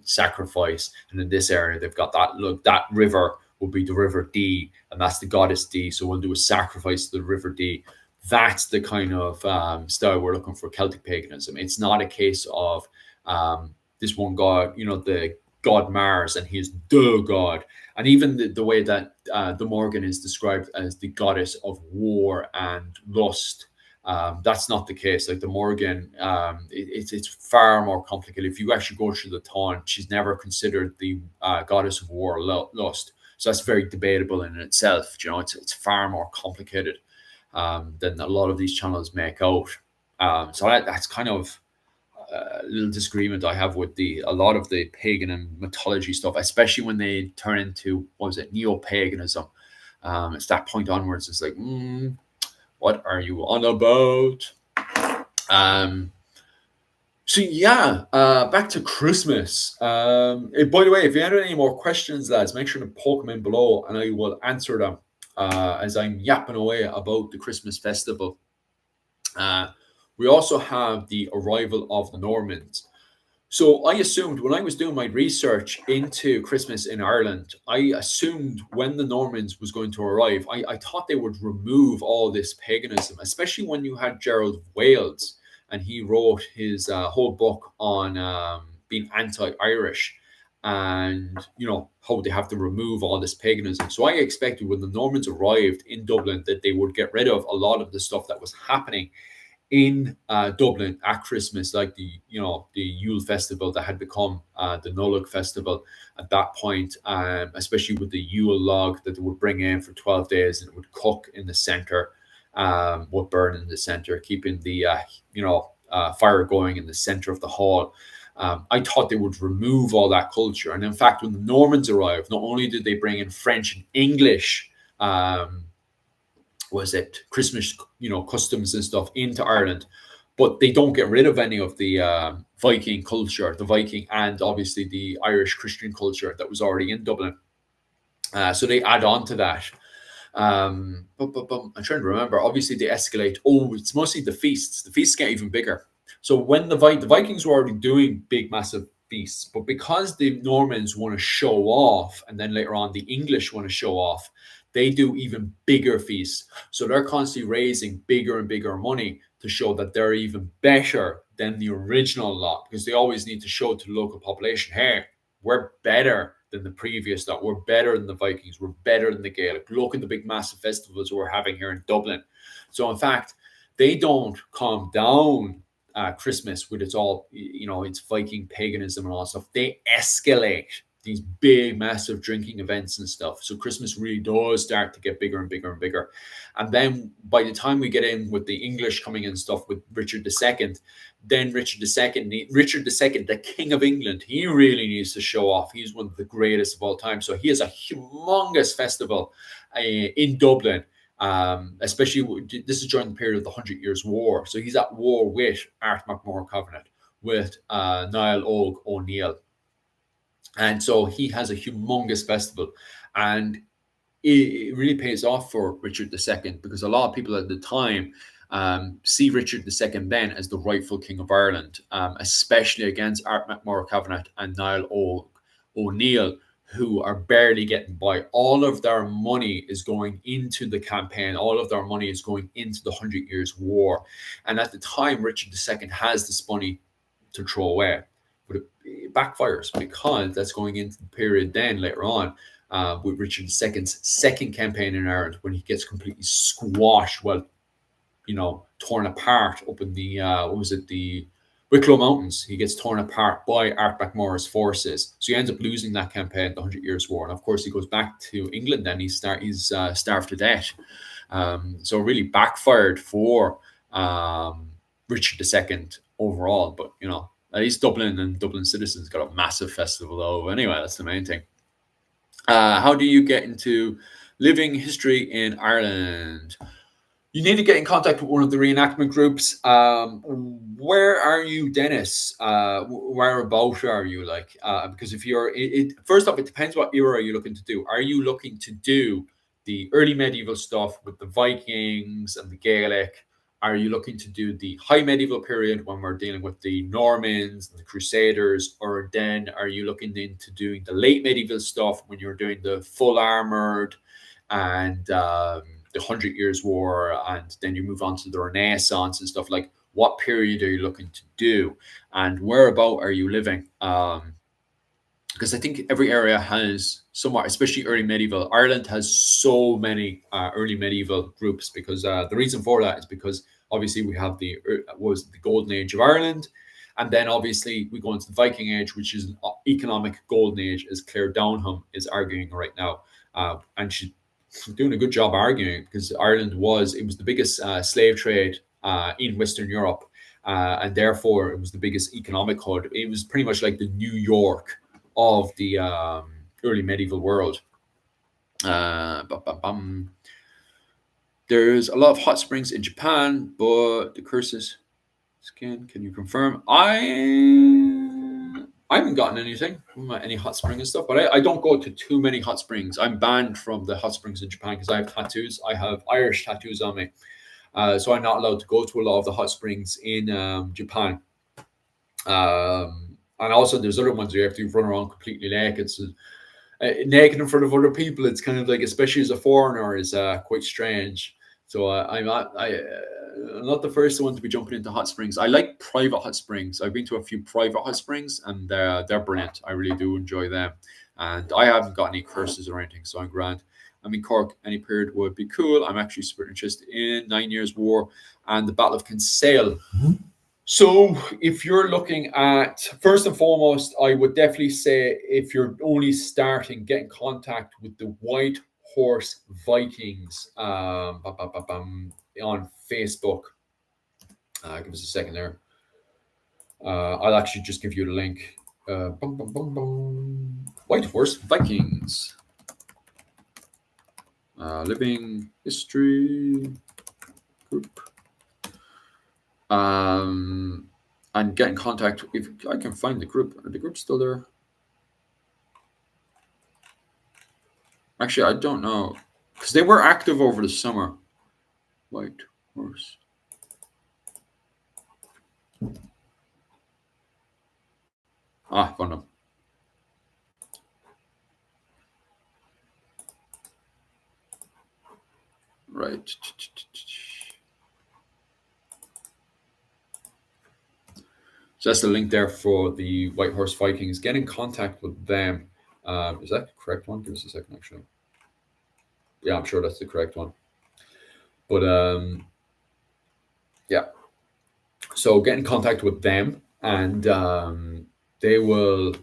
sacrifice. And in this area, they've got that river will be the River Dee, and that's the goddess Dee. So we'll do a sacrifice to the River Dee. That's the kind of style we're looking for Celtic paganism. It's not a case of this one god, the god Mars, and he's the god. And even the way that the Morgan is described as the goddess of war and lust, that's not the case. Like the Morgan, it's far more complicated. If you actually go through the taunt, she's never considered the goddess of war or lust. So that's very debatable in itself. It's far more complicated than a lot of these channels make out. So that's kind of a little disagreement I have with a lot of the pagan and mythology stuff, especially when they turn into, neo-paganism. It's that point onwards. It's like, what are you on about? So yeah, back to Christmas. By the way, if you have any more questions, lads, make sure to poke them in below, and I will answer them as I'm yapping away about the Christmas festival. We also have the arrival of the Normans. So I assumed when I was doing my research into Christmas in Ireland, I assumed when the Normans was going to arrive, I thought they would remove all this paganism, especially when you had Gerald of Wales, and he wrote his whole book on being anti-Irish and, how they have to remove all this paganism. So I expected when the Normans arrived in Dublin that they would get rid of a lot of the stuff that was happening in Dublin at Christmas, like the Yule festival that had become the Nulloch festival at that point, especially with the Yule log that they would bring in for 12 days, and it would cook in the center, would burn in the center, keeping the fire going in the center of the hall. I thought they would remove all that culture, and in fact, when the Normans arrived, not only did they bring in French and English. Was it Christmas, customs and stuff into Ireland, but they don't get rid of any of the Viking culture, the Viking, and obviously the Irish Christian culture that was already in Dublin. So they add on to that. I'm trying to remember. Obviously, they escalate. Oh, it's mostly the feasts. The feasts get even bigger. So when the Vikings were already doing big, massive feasts, but because the Normans want to show off, and then later on the English want to show off, they do even bigger feasts. So they're constantly raising bigger and bigger money to show that they're even better than the original lot, because they always need to show to the local population, hey, we're better than the previous lot. We're better than the Vikings. We're better than the Gaelic. Look at the big massive festivals we're having here in Dublin. So in fact, they don't calm down Christmas with its Viking paganism and all that stuff. They escalate these big, massive drinking events and stuff. So Christmas really does start to get bigger and bigger and bigger. And then by the time we get in with the English coming in stuff with Richard II, then Richard II, the King of England, he really needs to show off. He's one of the greatest of all time. So he has a humongous festival in Dublin. Especially this is during the period of the 100 Years' War. So he's at war with Art MacMore Covenant, with Niall Og O'Neill. And so he has a humongous festival. And it really pays off for Richard II, because a lot of people at the time see Richard II then as the rightful King of Ireland, especially against Art MacMore Covenant and Niall O'Neill, who are barely getting by. All of their money is going into the campaign. All of their money is going into the 100 Years' War. And at the time, Richard II has this money to throw away. But it backfires, because that's going into the period then later on with Richard II's second campaign in Ireland, when he gets completely squashed, torn apart up in the, the Wicklow Mountains. He gets torn apart by Art MacMore's forces. So he ends up losing that campaign, the 100 Years' War. And of course, he goes back to England and he's starved to death. So it really backfired for Richard II overall. But, at least Dublin and Dublin citizens got a massive festival, though. Anyway, that's the main thing. How do you get into living history in Ireland? You need to get in contact with one of the reenactment groups. Where are you, Dennis? Whereabout are you? Because if you're, first off, it depends what era you're looking to do. Are you looking to do the early medieval stuff with the Vikings and the Gaelic? Are you looking to do the high medieval period when we're dealing with the Normans and the Crusaders? Or then are you looking into doing the late medieval stuff when you're doing the full armored and the 100 Years' War, and then you move on to the Renaissance and stuff? Like, what period are you looking to do, and whereabout are you living? Because I think every area has somewhat, especially early medieval. Ireland has so many early medieval groups, because the reason for that is because obviously we have the golden age of Ireland, and then obviously we go into the Viking age, which is an economic golden age, as Claire Downham is arguing right now, and she's doing a good job arguing, because Ireland was the biggest slave trade in Western Europe, and therefore it was the biggest economic hub. It was pretty much like the New York of the early medieval world. There's a lot of hot springs in Japan, but the curses skin. Can you confirm? I haven't gotten anything from any hot spring and stuff, but I don't go to too many hot springs. I'm banned from the hot springs in Japan because I have tattoos. I have Irish tattoos on me. So I'm not allowed to go to a lot of the hot springs in Japan. And also there's other ones where you have to run around completely naked. So, naked in front of other people, it's kind of like, especially as a foreigner, is quite strange. So I'm not the first one to be jumping into hot springs. I like private hot springs. I've been to a few private hot springs, and they're brilliant. I really do enjoy them. And I haven't got any curses or anything, so I'm grand. I mean, Cork, any period would be cool. I'm actually super interested in 9 Years' War and the Battle of Kinsale. So, if you're looking at, first and foremost, I would definitely say if you're only starting, get in contact with the White Horse Vikings on Facebook. Give us a second there. I'll actually just give you the link. White Horse Vikings. Living history group. And get in contact if I can find the group. Are the group still there? Actually, I don't know because they were active over the summer. White Horse. Found them. Right. So that's the link there for the White Horse Vikings. Get in contact with them. Is that the correct one? Give us a second, actually. Yeah, I'm sure that's the correct one. But yeah. So get in contact with them, and they will.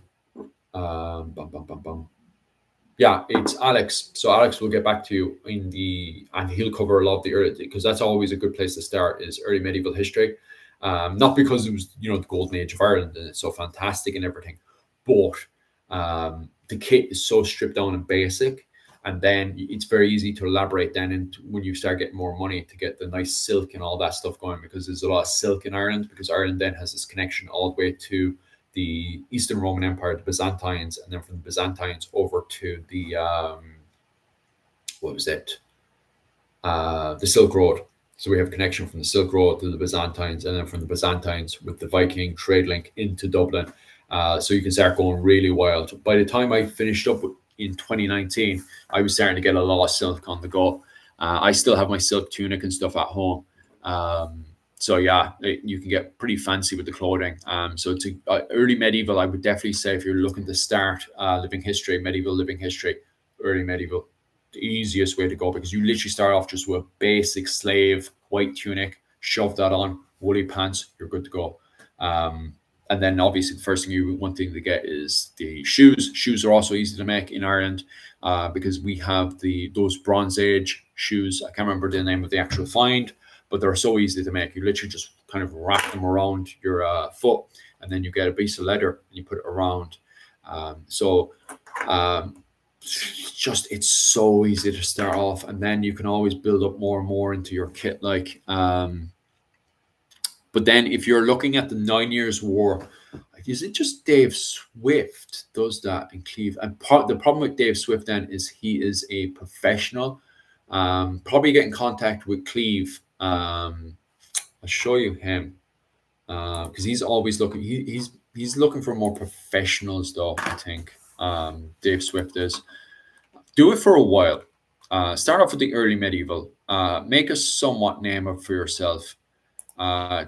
Yeah, it's Alex. So Alex will get back to you and he'll cover a lot of the early, because that's always a good place to start is early medieval history. Not because it was, the golden age of Ireland and it's so fantastic and everything, but the kit is so stripped down and basic. And then it's very easy to elaborate then into when you start getting more money to get the nice silk and all that stuff going, because there's a lot of silk in Ireland, because Ireland then has this connection all the way to the Eastern Roman Empire, the Byzantines, and then from the Byzantines over to the what was it? The Silk Road. So we have connection from the Silk Road to the Byzantines, and then from the Byzantines with the Viking trade link into Dublin. So you can start going really wild. By the time I finished up in 2019, I was starting to get a lot of silk on the go. I still have my silk tunic and stuff at home. So yeah, you can get pretty fancy with the clothing. So to early medieval, I would definitely say if you're looking to start living history, medieval living history, early medieval, the easiest way to go, because you literally start off just with a basic slave white tunic, shove that on, woolly pants, you're good to go. And then obviously the first thing you want to get is the shoes. Shoes are also easy to make in Ireland because we have those Bronze Age shoes. I can't remember the name of the actual find, but they're so easy to make. You literally just kind of wrap them around your foot, and then you get a piece of leather and you put it around. It's so easy to start off, and then you can always build up more and more into your kit. But then if you're looking at the 9 Years' War, is it just Dave Swift does that in Cleve? And the problem with Dave Swift then is he is a professional. Probably get in contact with Cleve. I'll show you him because he's always looking. He's looking for more professionals, though. I think Dave Swift is. Do it for a while. Start off with the early medieval. Make a somewhat name up for yourself.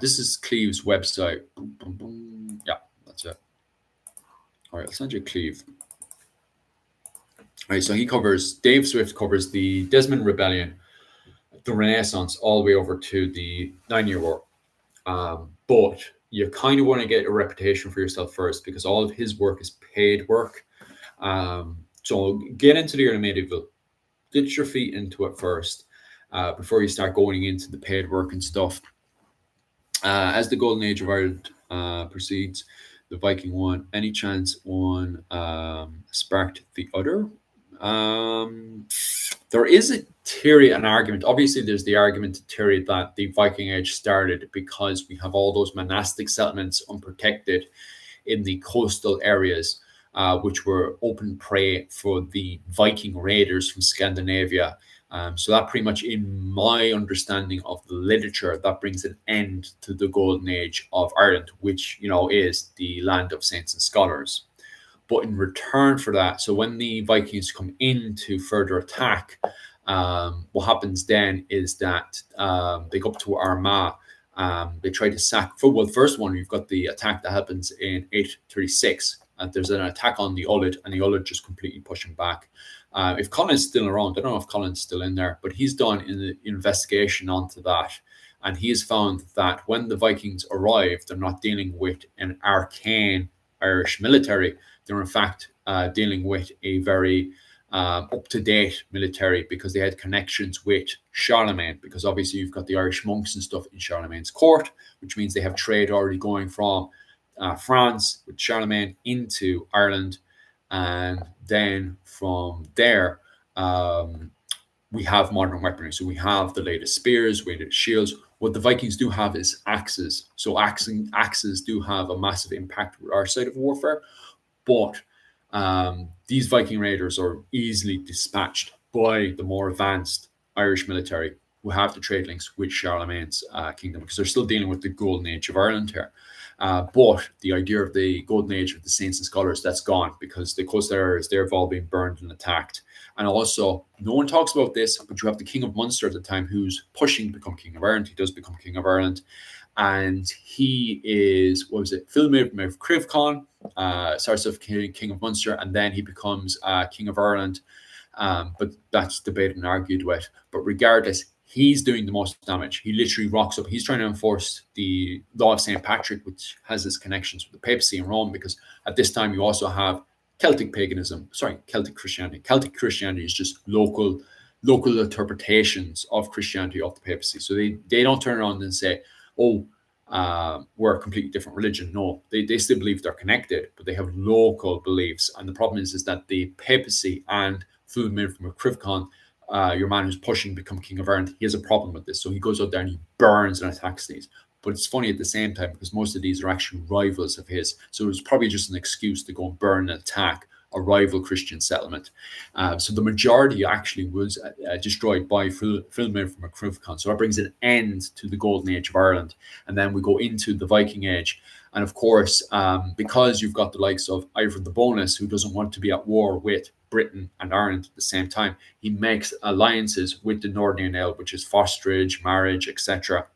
This is Cleve's website. Boom, boom, boom. Yeah, that's it. All right, I'll send you Cleve. All right, so Dave Swift covers the Desmond Rebellion, the Renaissance, all the way over to the 9 Year War. But you kind of want to get a reputation for yourself first, because all of his work is paid work. So get into the early medieval, get your feet into it first before you start going into the paid work and stuff. As the Golden Age of Ireland proceeds, the Viking one, any chance one sparked the other? There is a theory, an argument. Obviously, there's the argument theory that the Viking Age started because we have all those monastic settlements unprotected in the coastal areas, which were open prey for the Viking raiders from Scandinavia. So that pretty much, in my understanding of the literature, that brings an end to the Golden Age of Ireland, which, is the land of saints and scholars. But in return for that, so when the Vikings come in to further attack, what happens then is that they go up to Armagh. They try to sack. Well, first one, you've got the attack that happens in 836. and there's an attack on the Ullid, and the Ullid just completely pushing back. If Colin's still around, I don't know if Colin's still in there, but he's done an investigation onto that. And he has found that when the Vikings arrive, they're not dealing with an arcane Irish military. They're in fact dealing with a very up-to-date military, because they had connections with Charlemagne, because obviously you've got the Irish monks and stuff in Charlemagne's court, which means they have trade already going from France with Charlemagne into Ireland. And then from there, we have modern weaponry. So we have the latest spears, weighted shields. What the Vikings do have is axes. So axes do have a massive impact with our side of warfare. But these Viking raiders are easily dispatched by the more advanced Irish military, who have the trade links with Charlemagne's kingdom, because they're still dealing with the golden age of Ireland here. But the idea of the golden age of the saints and scholars, that's gone, because the coast areas, they've all been burned and attacked. And also, no one talks about this, but you have the King of Munster at the time, who's pushing to become King of Ireland. He does become King of Ireland. And he is, what was it, Philmid of Crivcon, starts off King of Munster, and then he becomes King of Ireland. But that's debated and argued with. But regardless, he's doing the most damage. He literally rocks up. He's trying to enforce the law of St. Patrick, which has its connections with the papacy in Rome, because at this time you also have Celtic Christianity. Celtic Christianity is just local interpretations of Christianity of the papacy. So they don't turn around and say, oh, we're a completely different religion. No, they still believe they're connected, but they have local beliefs. And the problem is that the papacy and Fulmir from Crivcon, your man who's pushing to become King of Ireland, he has a problem with this. So he goes out there and he burns and attacks these. But it's funny at the same time, because most of these are actually rivals of his. So it was probably just an excuse to go and burn and attack a rival Christian settlement. So the majority actually was destroyed by Fulmir from Crivcon. So that brings an end to the golden age of Ireland. And then we go into the Viking age. And of course, because you've got the likes of Ivar the Bonus, who doesn't want to be at war with Britain and Ireland at the same time, he makes alliances with the Northern Ale, which is fosterage, marriage, etc.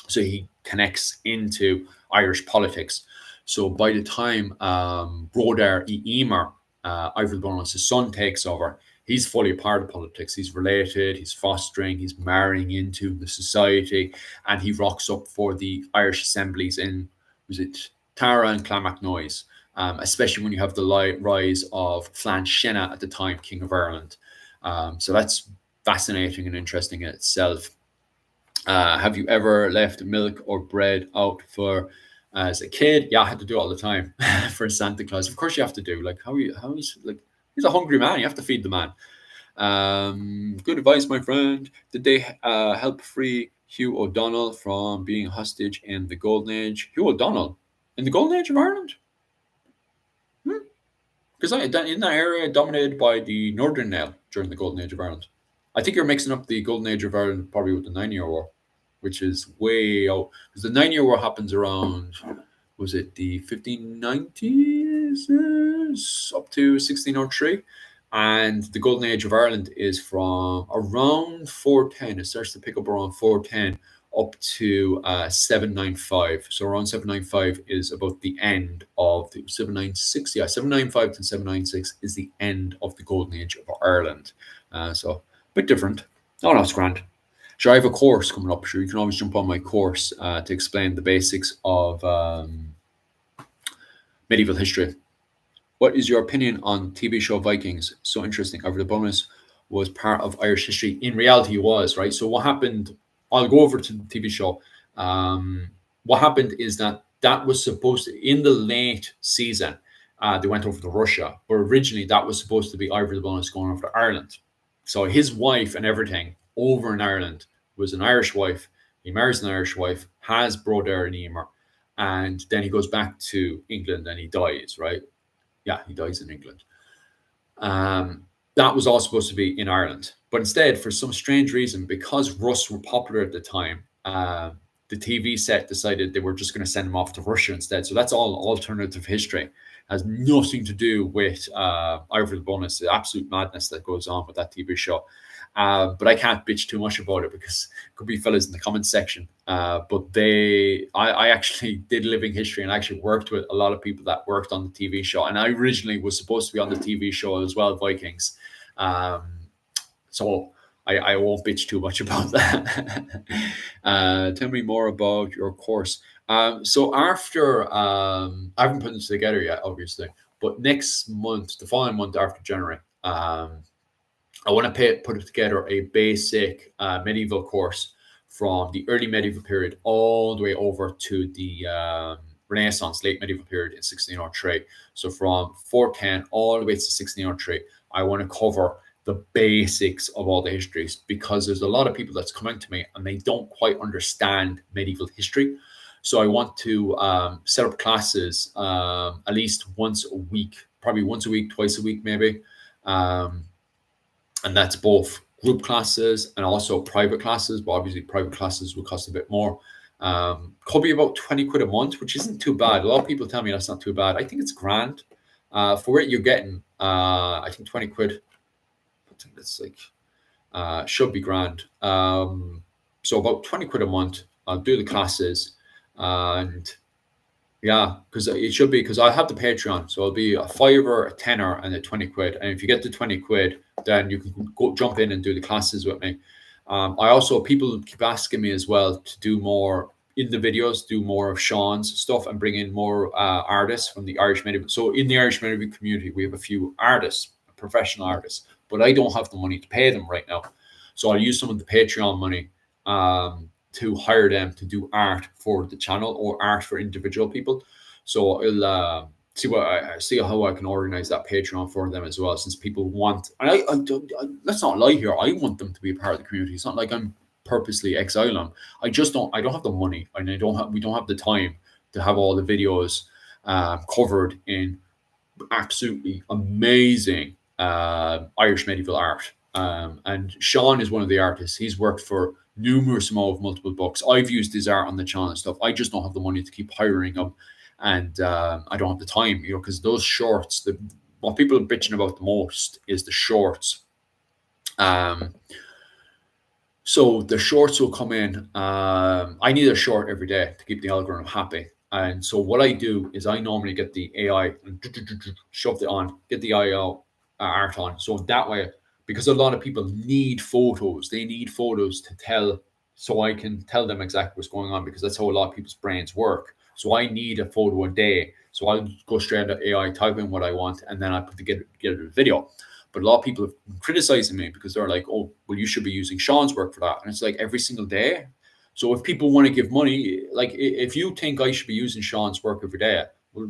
So he connects into Irish politics. So by the time Brodar Emer, Ivar the Bonus' son, takes over, he's fully a part of politics. He's related, he's fostering, he's marrying into the society, and he rocks up for the Irish assemblies in, was it Tara and Clonmacnoise, especially when you have the rise of Flann Siena at the time, King of Ireland. So that's fascinating and interesting in itself. Have you ever left milk or bread out for as a kid? Yeah, I had to do it all the time for Santa Claus. Of course you have to do. Like how is like, he's a hungry man. You have to feed the man. Good advice, my friend. Did they help free Hugh O'Donnell from being hostage in the Golden Age? Hugh O'Donnell in the Golden Age of Ireland? Because in that area dominated by the Northern Nail during the Golden Age of Ireland. I think you're mixing up the Golden Age of Ireland probably with the 9-Year War, which is way out. Because the 9-Year War happens around, was it the 1590s up to 1603? And the Golden Age of Ireland is from around 410. It starts to pick up around 410 up to 795. So around 795 is about the end of the 796. Yeah, 795 to 796 is the end of the Golden Age of Ireland. So a bit different. Oh, no, it's grand. Sure, I have a course coming up. Sure, you can always jump on my course to explain the basics of medieval history. What is your opinion on TV show Vikings? So interesting. Ivar the Bonus was part of Irish history. In reality, it was, right? So what happened, I'll go over to the TV show. What happened is that was supposed to, in the late season, they went over to Russia. But originally, that was supposed to be Ivar the Bonus going over to Ireland. So his wife and everything over in Ireland was an Irish wife. He marries an Irish wife, has Brodar and Emer, and then he goes back to England and he dies, right? Yeah, he dies in England. That was all supposed to be in Ireland. But instead, for some strange reason, because Rus were popular at the time, the TV set decided they were just going to send him off to Russia instead. So that's all alternative history. It has nothing to do with Ivar the Bonus, the absolute madness that goes on with that TV show. But I can't bitch too much about it because it could be fellas in the comments section. But I actually did living history and I actually worked with a lot of people that worked on the TV show. And I originally was supposed to be on the TV show as well, Vikings. Um, so I won't bitch too much about that. Tell me more about your course. So after I haven't put this together yet, obviously, but next month, the following month after January, I want to put together a basic medieval course from the early medieval period all the way over to the Renaissance, late medieval period in 1603. So from 410 all the way to 1603, I want to cover the basics of all the histories because there's a lot of people that's coming to me and they don't quite understand medieval history. So I want to set up classes at least once a week, probably once a week, twice a week, maybe. Um, and that's both group classes and also private classes. But obviously, private classes will cost a bit more. Could be about 20 quid a month, which isn't too bad. A lot of people tell me that's not too bad. I think it's grand for what you're getting. I think 20 quid. I think that's like should be grand. So about 20 quid a month. I'll do the classes, and yeah, because it should be because I have the Patreon, so it'll be a fiver, a tenner, and a 20 quid. And if you get the 20 quid, then you can go jump in and do the classes with me. I also people keep asking me as well to do more in the videos, do more of Sean's stuff, and bring in more artists from the Irish medieval. So in the Irish medieval community, we have a few artists, professional artists, but I don't have the money to pay them right now. So I'll use some of the Patreon money to hire them to do art for the channel or art for individual people. So I'll see how I can organize that Patreon for them as well, since people want. And let's not lie here. I want them to be a part of the community. It's not like I'm purposely exiling them. I just don't. I don't have the money, and I don't have. We don't have the time to have all the videos covered in absolutely amazing Irish medieval art. And Sean is one of the artists. He's worked for numerous amount of multiple books. I've used his art on the channel and stuff. I just don't have the money to keep hiring him, and I don't have the time, because those shorts. What people are bitching about the most is the shorts. So the shorts will come in. I need a short every day to keep the algorithm happy. And so what I do is I normally get the AI and shove it on, get the AI art on. So that way, because a lot of people need photos, they need photos to tell, so I can tell them exactly what's going on, because that's how a lot of people's brains work. So I need a photo a day. So I'll go straight into AI, type in what I want, and then I put together a video. But a lot of people have been criticizing me because they're like, "Oh, well, you should be using Sean's work for that." And it's like every single day. So if people want to give money, like if you think I should be using Sean's work every day, well,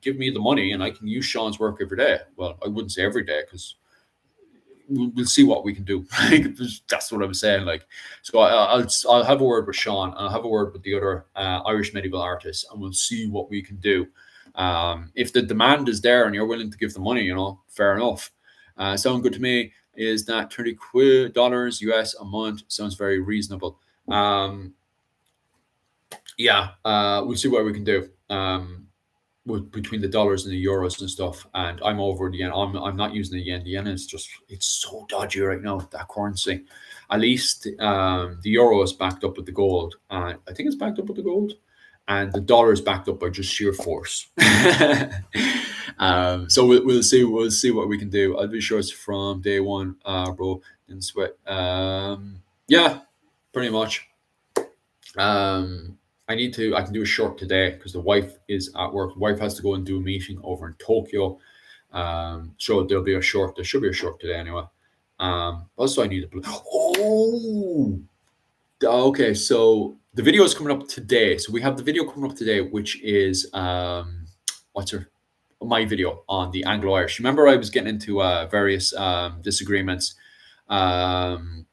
give me the money and I can use Sean's work every day. Well, I wouldn't say every day because we'll see what we can do. That's what I'm saying. Like, so I'll have a word with Sean. I'll have a word with the other Irish medieval artists, and we'll see what we can do. If the demand is there and you're willing to give the money, fair enough. Sound good to me. Is that $30 US a month? Sounds very reasonable. We'll see what we can do. Between the dollars and the euros and stuff, and I'm over the yen. I'm not using the yen. The yen is it's so dodgy right now, that currency. At least the euro is backed up with the gold. I think it's backed up with the gold, and the dollar is backed up by just sheer force. So we'll see what we can do. I'll be sure it's from day one, bro. Didn't sweat. Yeah, pretty much. I can do a short today because the wife is at work. The wife has to go and do a meeting over in Tokyo. So there should be a short today anyway. Also I need okay, so the video is coming up today. So we have the video coming up today, which is my video on the Anglo-Irish. Remember I was getting into various disagreements on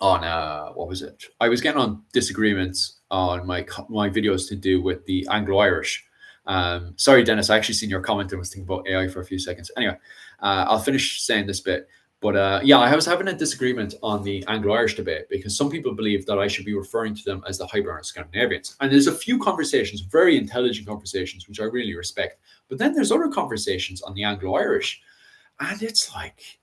what was it? I was getting on disagreements on my videos to do with the Anglo-Irish. Sorry, Dennis, I actually seen your comment and was thinking about AI for a few seconds. Anyway, I'll finish saying this bit. But I was having a disagreement on the Anglo-Irish debate because some people believe that I should be referring to them as the Hibernian Scandinavians. And there's a few conversations, very intelligent conversations, which I really respect. But then there's other conversations on the Anglo-Irish. And it's like,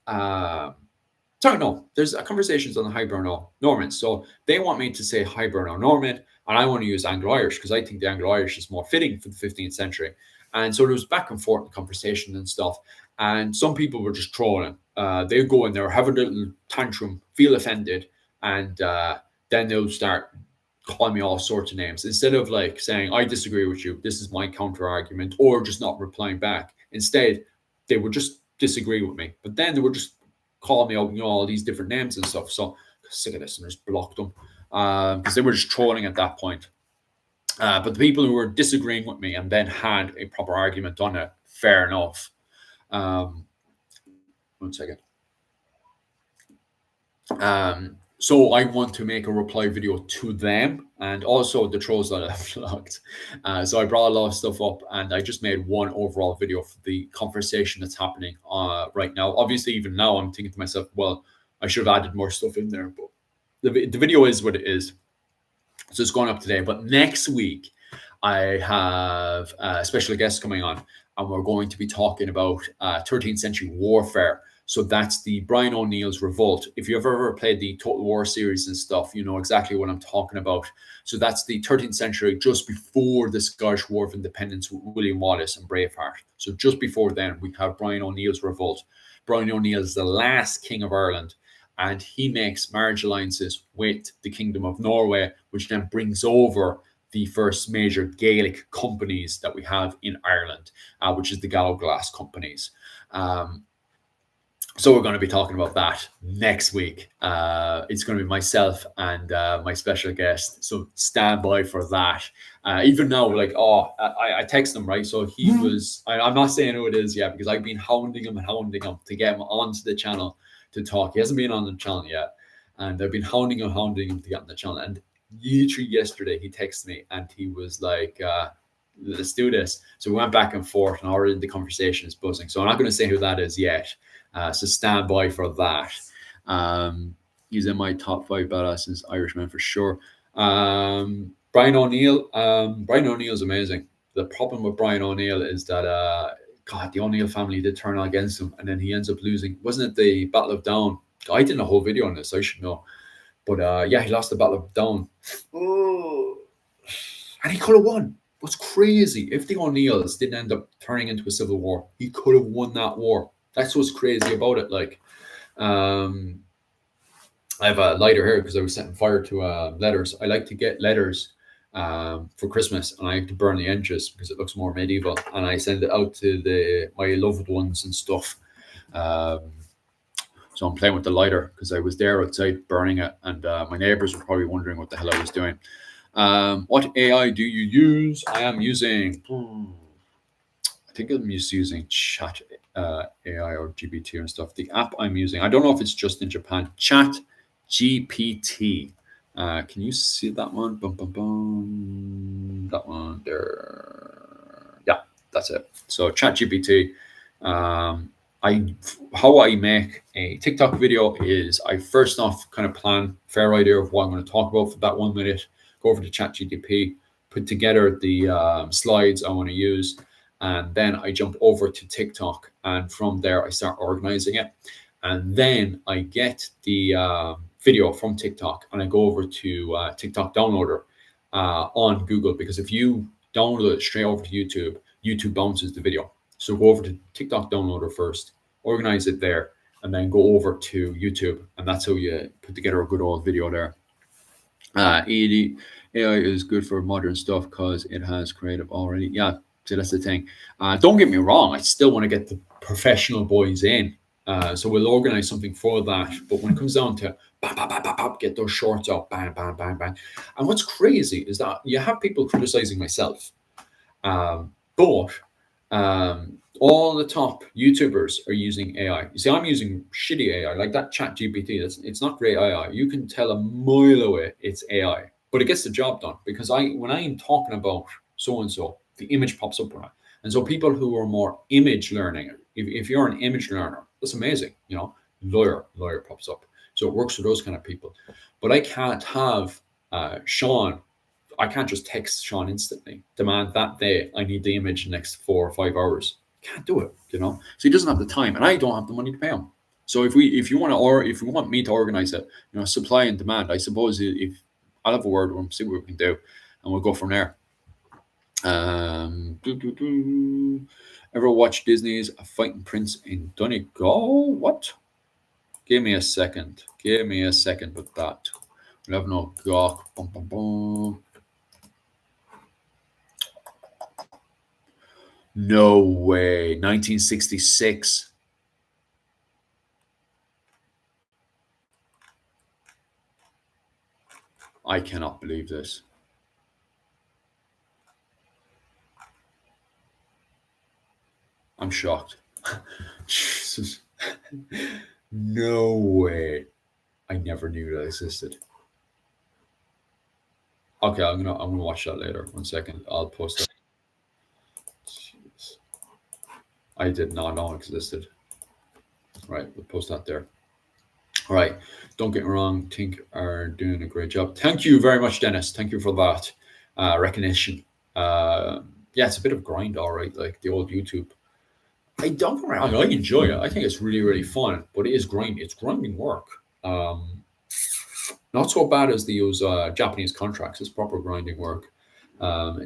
Sorry, no, there's a conversations on Hiberno Norman. So they want me to say Hiberno Norman, and I want to use Anglo Irish because I think the Anglo Irish is more fitting for the 15th century. And so there was back and forth in conversation and stuff. And some people were just trolling. They go in there, have a little tantrum, feel offended, and then they'll start calling me all sorts of names instead of like saying, I disagree with you, this is my counter argument, or just not replying back. Instead, they would just disagree with me. But then they would just call me out, all these different names and stuff. So sick of this and just blocked them because they were just trolling at that point. But the people who were disagreeing with me and then had a proper argument on it, fair enough. Um, one second. So I want to make a reply video to them and also the trolls that I've blocked. So I brought a lot of stuff up and I just made one overall video for the conversation that's happening right now. Obviously, even now I'm thinking to myself, well, I should have added more stuff in there, but the video is what it is. So it's going up today. But next week, I have a special guest coming on and we're going to be talking about 13th century warfare. So that's the Brian O'Neill's Revolt. If you've ever played the Total War series and stuff, you know exactly what I'm talking about. So that's the 13th century, just before the Scottish War of Independence with William Wallace and Braveheart. So just before then, we have Brian O'Neill's Revolt. Brian O'Neill is the last king of Ireland, and he makes marriage alliances with the Kingdom of Norway, which then brings over the first major Gaelic companies that we have in Ireland, which is the Gallowglass companies. So we're going to be talking about that next week. It's going to be myself and my special guest. So stand by for that. Even now, like, I text him, right? So he was, I'm not saying who it is yet because I've been hounding him to get him onto the channel to talk. He hasn't been on the channel yet. And I've been hounding him to get on the channel. And literally yesterday, he texted me and he was like, let's do this. So we went back and forth and already the conversation is buzzing. So I'm not going to say who that is yet. So stand by for that. He's in my top 5 badasses Irishman for sure. Brian O'Neill. Brian O'Neill is amazing. The problem with Brian O'Neill is that the O'Neill family did turn against him, and then he ends up losing. Wasn't it the Battle of Down? I did a whole video on this. I should know. But he lost the Battle of Down. Oh. And he could have won. What's crazy? If the O'Neills didn't end up turning into a civil war, he could have won that war. That's what's crazy about it. Like, I have a lighter here because I was setting fire to letters. I like to get letters for Christmas, and I have to burn the edges because it looks more medieval. And I send it out to my loved ones and stuff. So I'm playing with the lighter because I was there outside burning it, and my neighbors were probably wondering what the hell I was doing. What AI do you use? I am using. I think I'm just using Chat AI or GPT and stuff. The app I'm using, I don't know if it's just in Japan. Chat GPT. Can you see that one? Bum, bum, bum. That one there. Yeah, that's it. So Chat GPT. How I make a TikTok video is I first off kind of plan fair idea of what I'm going to talk about for that 1 minute. Go over to ChatGPT, put together the slides I want to use, and then I jump over to TikTok, and from there I start organizing it, and then I get the video from TikTok and I go over to TikTok Downloader on Google, because if you download it straight over to YouTube, YouTube bounces the video. So go over to TikTok Downloader first, organize it there, and then go over to YouTube, and that's how you put together a good old video there. AI is good for modern stuff because it has creative already. Yeah, so that's the thing. Don't get me wrong, I still want to get the professional boys in. So we'll organize something for that. But when it comes down to get those shorts out, bang, bang, bang, bang. And what's crazy is that you have people criticizing myself. But all the top YouTubers are using AI. You see, I'm using shitty AI, like that Chat GPT. It's not great AI. You can tell a mile away it's AI, but it gets the job done, because when I'm talking about so-and-so, the image pops up. And so people who are more image learning, if you're an image learner, that's amazing. Lawyer pops up. So it works for those kind of people. But I can't have Sean. I can't just text Sean instantly, demand that day I need the image in the next 4 or 5 hours. Can't do it, So he doesn't have the time, and I don't have the money to pay him. So if you want to, or if you want me to organize it, supply and demand, I suppose if I'll have a word with them, see what we can do, and we'll go from there. Ever watch Disney's Fighting Prince in Donegal? What? Give me a second. Give me a second with that. We have no gawk. Bum, bum, bum. No way. 1966. I cannot believe this. I'm shocked. Jesus. No way. I never knew that existed. Okay, I'm gonna watch that later. 1 second. I'll post it. Jeez. I did not know it existed. Right, we'll post that there. All right. Don't get me wrong. Tink are doing a great job. Thank you very much, Dennis. Thank you for that recognition. Yeah, it's a bit of grind, all right. Like the old YouTube. I don't get me wrong. I enjoy it. I think it's really, really fun. But it is grind. It's grinding work. Not so bad as they use Japanese contracts. It's proper grinding work.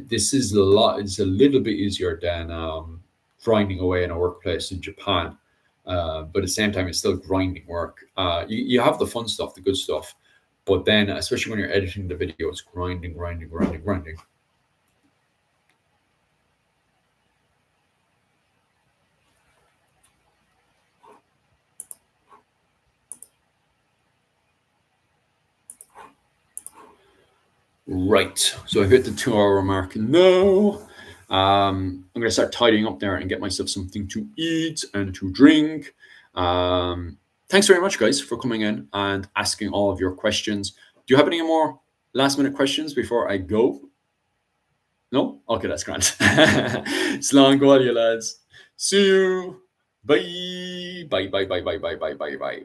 This is a lot. It's a little bit easier than grinding away in a workplace in Japan. But at the same time, it's still grinding work. You have the fun stuff, the good stuff, but then, especially when you're editing the video, it's grinding, grinding, grinding, grinding. Right. So I hit the 2 hour mark. No. I'm going to start tidying up there and get myself something to eat and to drink. Thanks very much, guys, for coming in and asking all of your questions. Do you have any more last minute questions before I go? No? Okay, that's grand. Slán go, you lads. See you. Bye. Bye, bye, bye, bye, bye, bye, bye, bye.